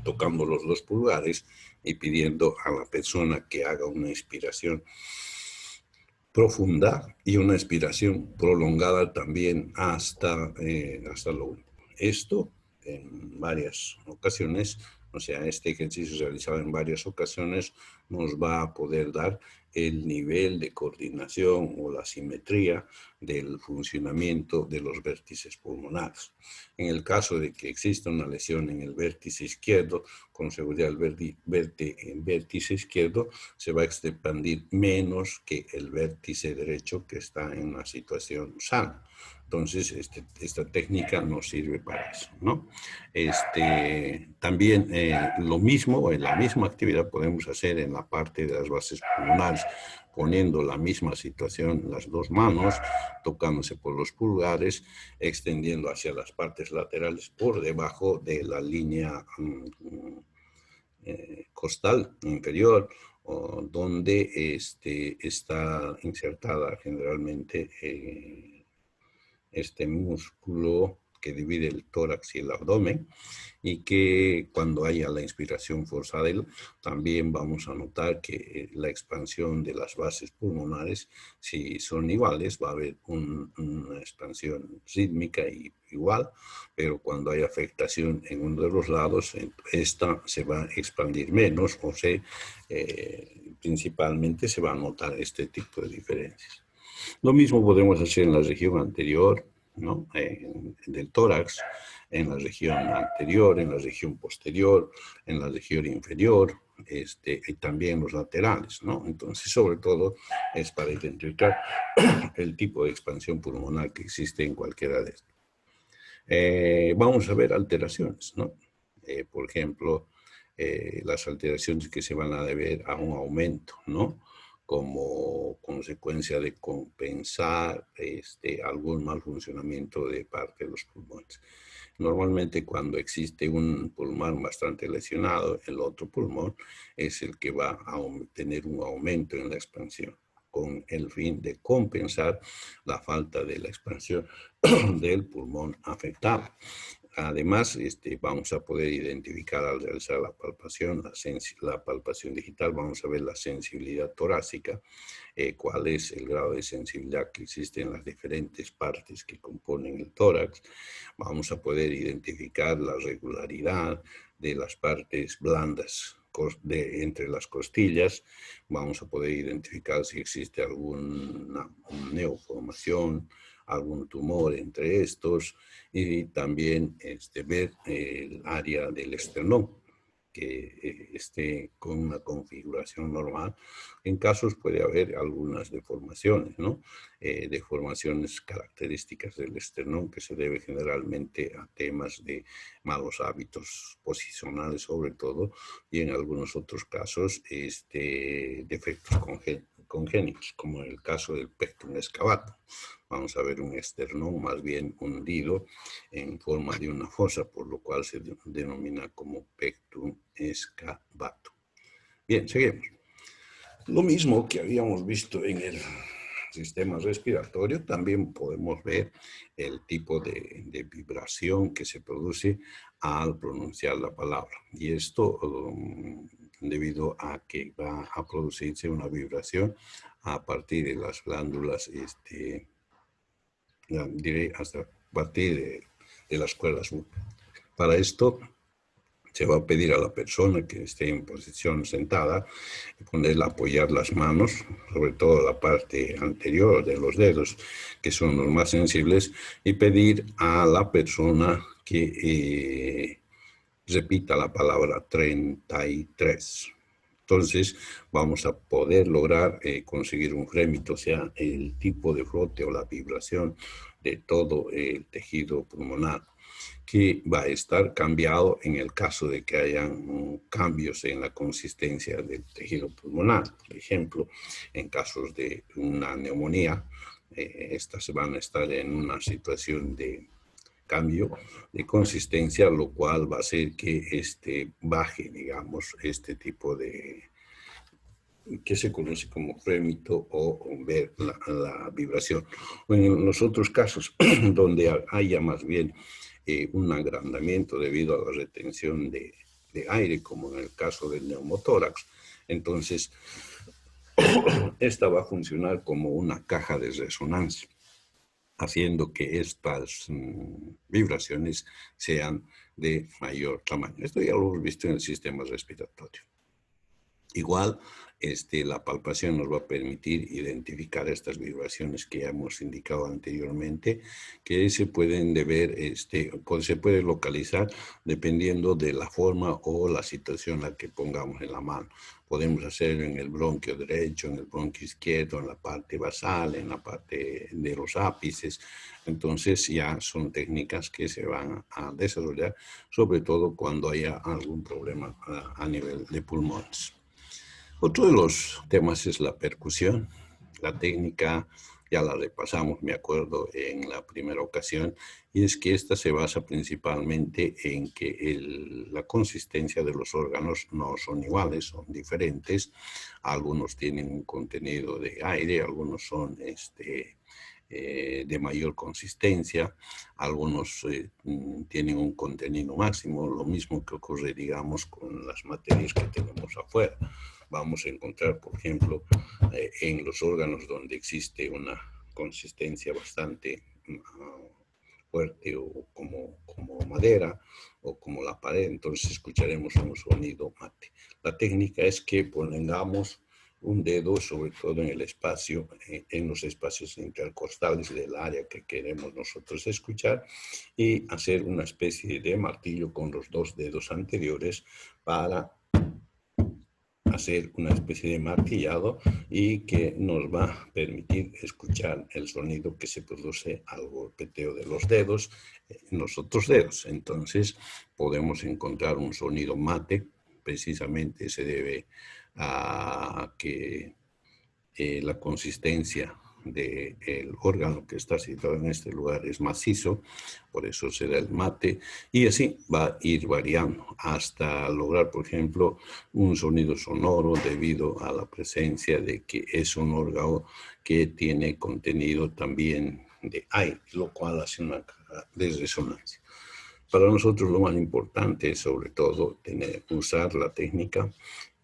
tocando los 2 pulgares y pidiendo a la persona que haga una inspiración profunda y una expiración prolongada también hasta lo último. Esto en varias ocasiones, o sea, este ejercicio realizado en varias ocasiones nos va a poder dar el nivel de coordinación o la simetría del funcionamiento de los vértices pulmonares. En el caso de que exista una lesión en el vértice izquierdo, con seguridad el vértice izquierdo se va a expandir menos que el vértice derecho que está en una situación sana. Entonces, esta técnica nos sirve para eso, ¿no? También lo mismo, en la misma actividad podemos hacer en la parte de las bases pulmonares, poniendo la misma situación, las dos manos, tocándose por los pulgares, extendiendo hacia las partes laterales por debajo de la línea costal inferior, donde está insertada generalmente este músculo que divide el tórax y el abdomen, y que cuando haya la inspiración forzada también vamos a notar que la expansión de las bases pulmonares, si son iguales, va a haber una expansión rítmica y igual, pero cuando hay afectación en uno de los lados, esta se va a expandir menos, o sea, principalmente se va a notar este tipo de diferencias. Lo mismo podemos hacer en la región anterior, ¿no? Del tórax, en la región anterior, en la región posterior, en la región inferior, y también los laterales, ¿no? Entonces, sobre todo, es para identificar el tipo de expansión pulmonar que existe en cualquiera de estos. Vamos a ver alteraciones, ¿no? Por ejemplo, las alteraciones que se van a deber a un aumento, ¿no? Como consecuencia de compensar algún mal funcionamiento de parte de los pulmones. Normalmente cuando existe un pulmón bastante lesionado, el otro pulmón es el que va a tener un aumento en la expansión, con el fin de compensar la falta de la expansión del pulmón afectado. Además, vamos a poder identificar al realizar la palpación, la palpación digital, vamos a ver la sensibilidad torácica, cuál es el grado de sensibilidad que existe en las diferentes partes que componen el tórax. Vamos a poder identificar la regularidad de las partes blandas entre las costillas. Vamos a poder identificar si existe alguna neoformación, algún tumor entre estos, y también ver el área del esternón que esté con una configuración normal. En casos puede haber algunas deformaciones, ¿no? Deformaciones características del esternón que se debe generalmente a temas de malos hábitos posicionales sobre todo, y en algunos otros casos defectos congénitos, como en el caso del pectum excavatum. Vamos a ver un esternón más bien hundido en forma de una fosa, por lo cual se denomina como pectum excavatum. Bien, seguimos. Lo mismo que habíamos visto en el sistema respiratorio, también podemos ver el tipo de vibración que se produce al pronunciar la palabra. Y esto debido a que va a producirse una vibración a partir de las glándulas, diré hasta partir de las cuerdas vocales. Para esto se va a pedir a la persona que esté en posición sentada, ponerla a apoyar las manos, sobre todo la parte anterior de los dedos, que son los más sensibles, y pedir a la persona que repita la palabra 33. Entonces vamos a poder lograr conseguir un frémito, o sea, el tipo de frote o la vibración de todo el tejido pulmonar, que va a estar cambiado en el caso de que hayan cambios en la consistencia del tejido pulmonar. Por ejemplo, en casos de una neumonía, estas van a estar en una situación de cambio de consistencia, lo cual va a hacer que baje, digamos, este tipo de, que se conoce como frémito o ver la vibración. En los otros casos, donde haya más bien un agrandamiento debido a la retención de aire, como en el caso del neumotórax, entonces esta va a funcionar como una caja de resonancia, haciendo que estas vibraciones sean de mayor tamaño. Esto ya lo hemos visto en el sistema respiratorio. Igual, la palpación nos va a permitir identificar estas vibraciones que ya hemos indicado anteriormente, que se pueden deber, se puede localizar dependiendo de la forma o la situación en la que pongamos en la mano. Podemos hacerlo en el bronquio derecho, en el bronquio izquierdo, en la parte basal, en la parte de los ápices. Entonces ya son técnicas que se van a desarrollar, sobre todo cuando haya algún problema a nivel de pulmones. Otro de los temas es la percusión. La técnica ya la repasamos, me acuerdo, en la primera ocasión, y es que esta se basa principalmente en que la consistencia de los órganos no son iguales, son diferentes. Algunos tienen un contenido de aire, algunos son de mayor consistencia, algunos tienen un contenido máximo, lo mismo que ocurre, digamos, con las materias que tenemos afuera. Vamos a encontrar, por ejemplo, en los órganos donde existe una consistencia bastante fuerte, o como madera o como la pared, entonces escucharemos un sonido mate. La técnica es que pongamos un dedo, sobre todo en el espacio, en los espacios intercostales del área que queremos nosotros escuchar, y hacer una especie de martillo con los dos dedos anteriores para hacer una especie de martillado, y que nos va a permitir escuchar el sonido que se produce al golpeteo de los dedos en los otros dedos. Entonces podemos encontrar un sonido mate. Precisamente se debe a que la consistencia del órgano que está situado en este lugar es macizo, por eso se da el mate, y así va a ir variando hasta lograr, por ejemplo, un sonido sonoro debido a la presencia de que es un órgano que tiene contenido también de aire, lo cual hace una caja de resonancia. Para nosotros lo más importante es, sobre todo, usar la técnica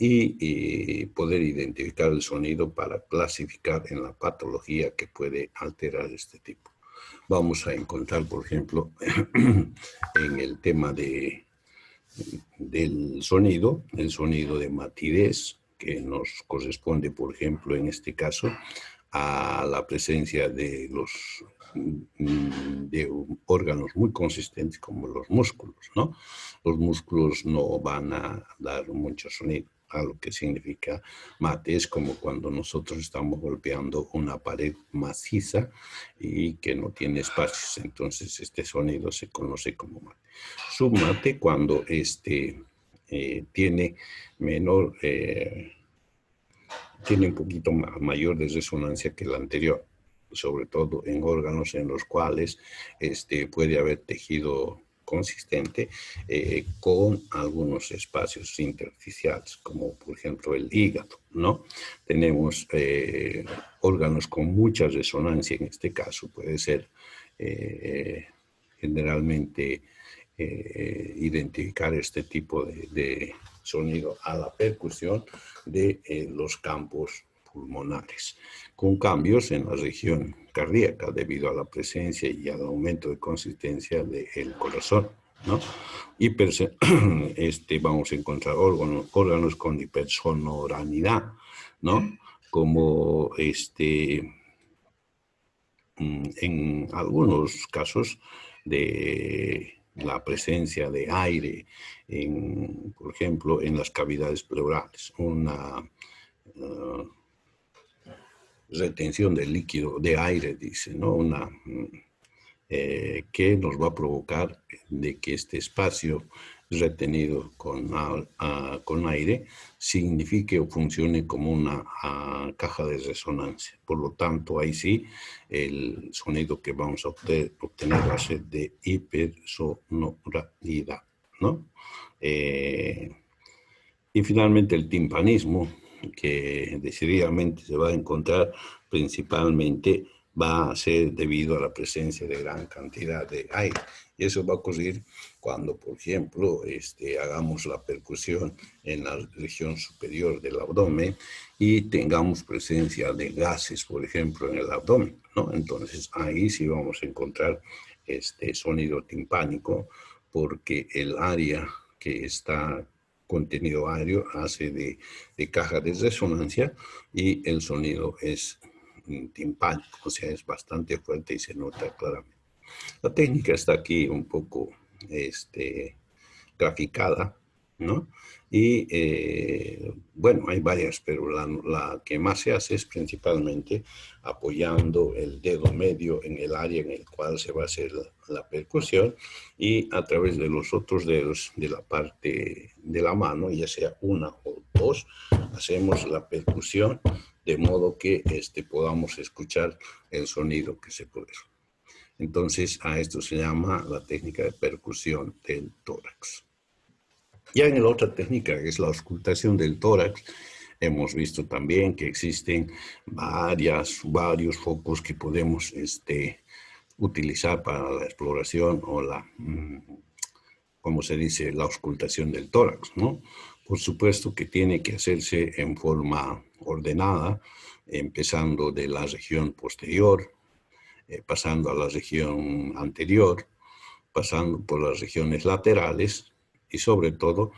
y poder identificar el sonido para clasificar en la patología que puede alterar este tipo. Vamos a encontrar, por ejemplo, en el tema del sonido, el sonido de matidez, que nos corresponde, por ejemplo, en este caso, a la presencia de órganos muy consistentes como los músculos, ¿no? Los músculos no van a dar mucho sonido, a lo que significa mate. Es como cuando nosotros estamos golpeando una pared maciza y que no tiene espacios, entonces este sonido se conoce como mate. Submate cuando tiene menor... tiene un poquito mayor de resonancia que la anterior, sobre todo en órganos en los cuales puede haber tejido consistente con algunos espacios intersticiales, como por ejemplo el hígado, ¿no? Tenemos órganos con mucha resonancia, en este caso puede ser generalmente identificar este tipo de sonido a la percusión de los campos pulmonares, con cambios en la región cardíaca debido a la presencia y al aumento de consistencia del corazón, ¿no? Vamos a encontrar órganos con hipersonoranidad, ¿no? Como en algunos casos de la presencia de aire, por ejemplo, en las cavidades pleurales, una retención de líquido, de aire, dice, ¿no? Que nos va a provocar de que este espacio retenido con aire signifique o funcione como una caja de resonancia. Por lo tanto, ahí sí, el sonido que vamos a obtener va a ser de hipersonoridad, ¿no? Y finalmente el timpanismo, que decididamente se va a encontrar principalmente, va a ser debido a la presencia de gran cantidad de aire. Y eso va a ocurrir cuando, por ejemplo, hagamos la percusión en la región superior del abdomen y tengamos presencia de gases, por ejemplo, en el abdomen, ¿no? Entonces ahí sí vamos a encontrar este sonido timpánico, porque el área que está contenido aéreo hace de caja de resonancia y el sonido es timpánico, o sea, es bastante fuerte y se nota claramente. La técnica está aquí un poco graficada, ¿no? Y bueno, hay varias, pero la que más se hace es principalmente apoyando el dedo medio en el área en el cual se va a hacer la percusión y a través de los otros dedos de la parte de la mano, ya sea una o dos, hacemos la percusión de modo que podamos escuchar el sonido que se produce. Entonces, a esto se llama la técnica de percusión del tórax. Ya en la otra técnica, que es la auscultación del tórax, hemos visto también que existen varios focos que podemos utilizar para la exploración o la, como se dice, la auscultación del tórax, ¿no? Por supuesto que tiene que hacerse en forma ordenada, empezando de la región posterior, pasando a la región anterior, pasando por las regiones laterales y sobre todo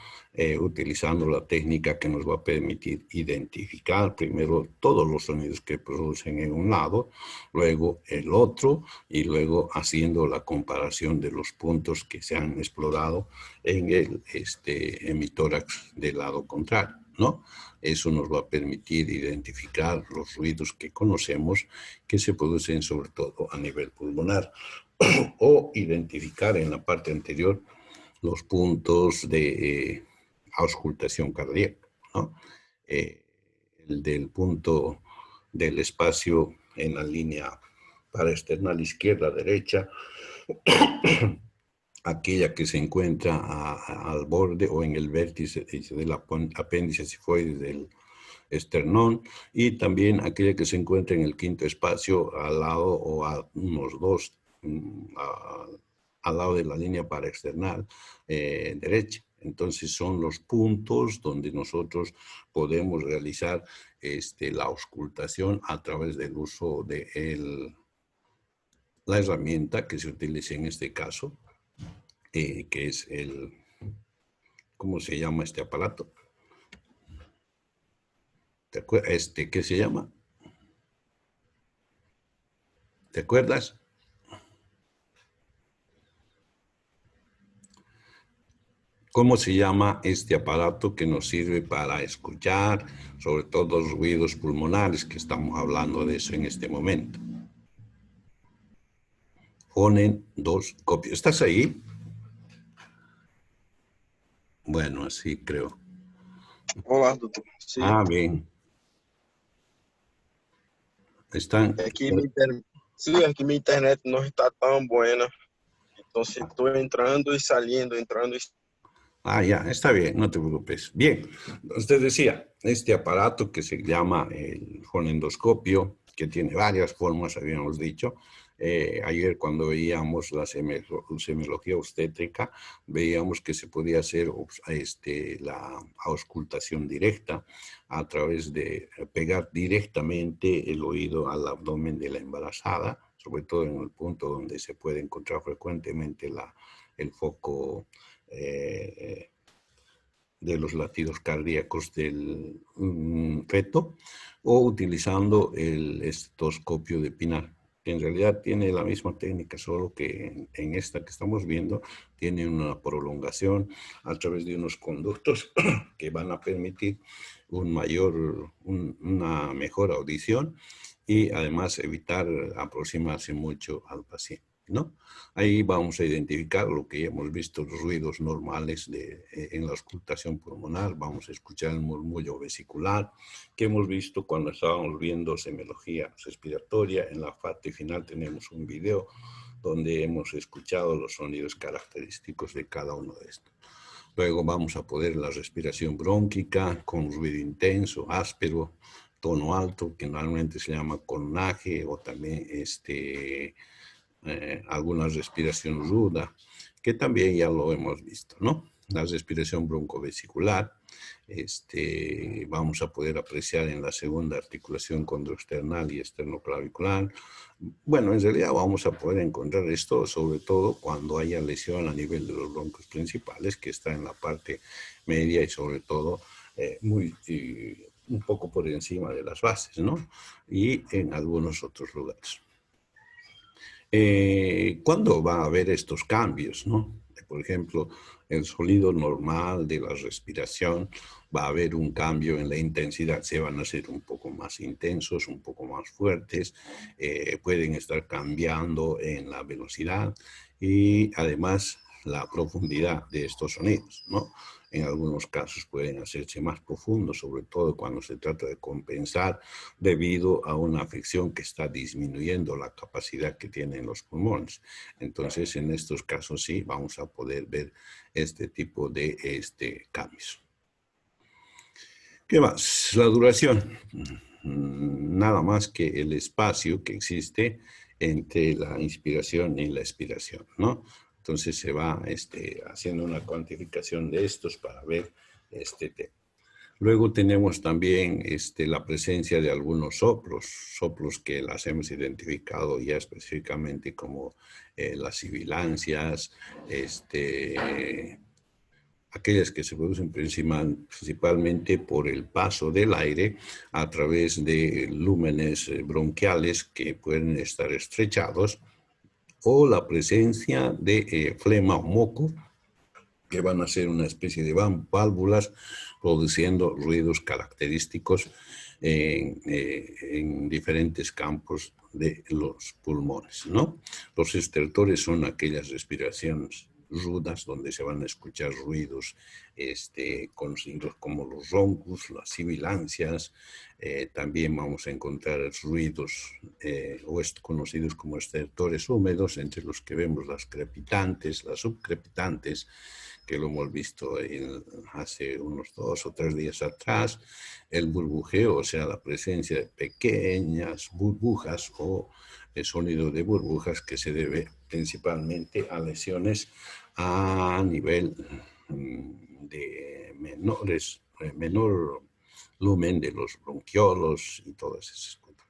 utilizando la técnica que nos va a permitir identificar primero todos los sonidos que producen en un lado, luego el otro y luego haciendo la comparación de los puntos que se han explorado en el hemitórax del lado contrario, ¿no? Eso nos va a permitir identificar los ruidos que conocemos que se producen sobre todo a nivel pulmonar o identificar en la parte anterior los puntos de auscultación cardíaca, ¿no? El del punto del espacio en la línea paraesternal izquierda-derecha, aquella que se encuentra al borde o en el vértice del apéndice sifoides del esternón y también aquella que se encuentra en el quinto espacio al lado o a unos dos al lado de la línea paraexternal derecha. Entonces son los puntos donde nosotros podemos realizar la auscultación a través del uso de la herramienta que se utiliza en este caso, que es ¿cómo se llama este aparato? ¿Qué se llama? ¿Te acuerdas? ¿Cómo se llama este aparato que nos sirve para escuchar, sobre todo los ruidos pulmonares, que estamos hablando de eso en este momento? Fonendoscopio. ¿Estás ahí? Bueno, así creo. Olá, doutor. Sim. Ah, bien. ¿Están? Sí, aquí mi internet no está tan buena. Entonces estoy entrando y saliendo, entrando y... Ah, ya, está bien, no te preocupes. Bien, usted decía, este aparato que se llama el fonendoscopio, que tiene varias formas, habíamos dicho. Ayer cuando veíamos la semiología obstétrica, veíamos que se podía hacer la auscultación directa a través de pegar directamente el oído al abdomen de la embarazada, sobre todo en el punto donde se puede encontrar frecuentemente el foco de los latidos cardíacos del feto, o utilizando el estetoscopio de Pinar. En realidad tiene la misma técnica, solo que en esta que estamos viendo tiene una prolongación a través de unos conductos que van a permitir una mejor audición y además evitar aproximarse mucho al paciente, ¿no? Ahí vamos a identificar lo que hemos visto, los ruidos normales en la auscultación pulmonar. Vamos a escuchar el murmullo vesicular que hemos visto cuando estábamos viendo semiología respiratoria. En la parte final tenemos un video donde hemos escuchado los sonidos característicos de cada uno de estos. Luego vamos a poder la respiración brónquica con ruido intenso, áspero, tono alto, que normalmente se llama coronaje, o también alguna respiración ruda, que también ya lo hemos visto, ¿no? La respiración broncovesicular, vamos a poder apreciar en la segunda articulación condroesternal y esternoclavicular. Bueno, en realidad vamos a poder encontrar esto sobre todo cuando haya lesión a nivel de los broncos principales, que está en la parte media y sobre todo un poco por encima de las bases, ¿no? Y en algunos otros lugares. ¿Cuándo va a haber estos cambios, no? Por ejemplo, el sonido normal de la respiración va a haber un cambio en la intensidad, se van a hacer un poco más intensos, un poco más fuertes, pueden estar cambiando en la velocidad y además la profundidad de estos sonidos, ¿no? En algunos casos pueden hacerse más profundos, sobre todo cuando se trata de compensar debido a una afección que está disminuyendo la capacidad que tienen los pulmones. Entonces, en estos casos sí vamos a poder ver este tipo de cambios. ¿Qué más? La duración. Nada más que el espacio que existe entre la inspiración y la expiración, ¿no? Entonces se va haciendo una cuantificación de estos para ver este tema. Luego tenemos también la presencia de algunos soplos que las hemos identificado ya específicamente como las sibilancias, aquellas que se producen principalmente por el paso del aire a través de lúmenes bronquiales que pueden estar estrechados, o la presencia de flema o moco, que van a ser una especie de válvulas produciendo ruidos característicos en diferentes campos de los pulmones, ¿no? Los estertores son aquellas respiraciones rudas donde se van a escuchar ruidos conocidos como los roncos, las sibilancias. También vamos a encontrar ruidos conocidos como estertores húmedos, entre los que vemos las crepitantes, las subcrepitantes, que lo hemos visto hace unos 2 o 3 días atrás, el burbujeo, o sea, la presencia de pequeñas burbujas o el sonido de burbujas, que se debe principalmente a lesiones a nivel de menor lumen de los bronquiolos y todas esas cosas,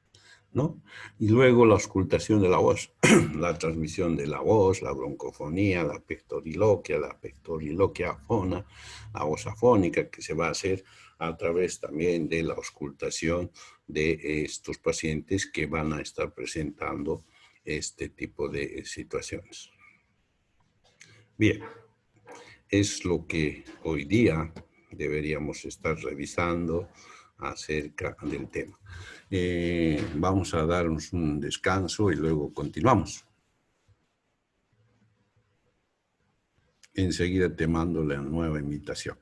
¿no? Y luego la auscultación de la voz, la transmisión de la voz, la broncofonía, la pectoriloquia afona, la voz afónica, que se va a hacer a través también de la auscultación de estos pacientes que van a estar presentando este tipo de situaciones. Bien, es lo que hoy día deberíamos estar revisando acerca del tema. Vamos a darnos un descanso y luego continuamos. Enseguida te mando la nueva invitación.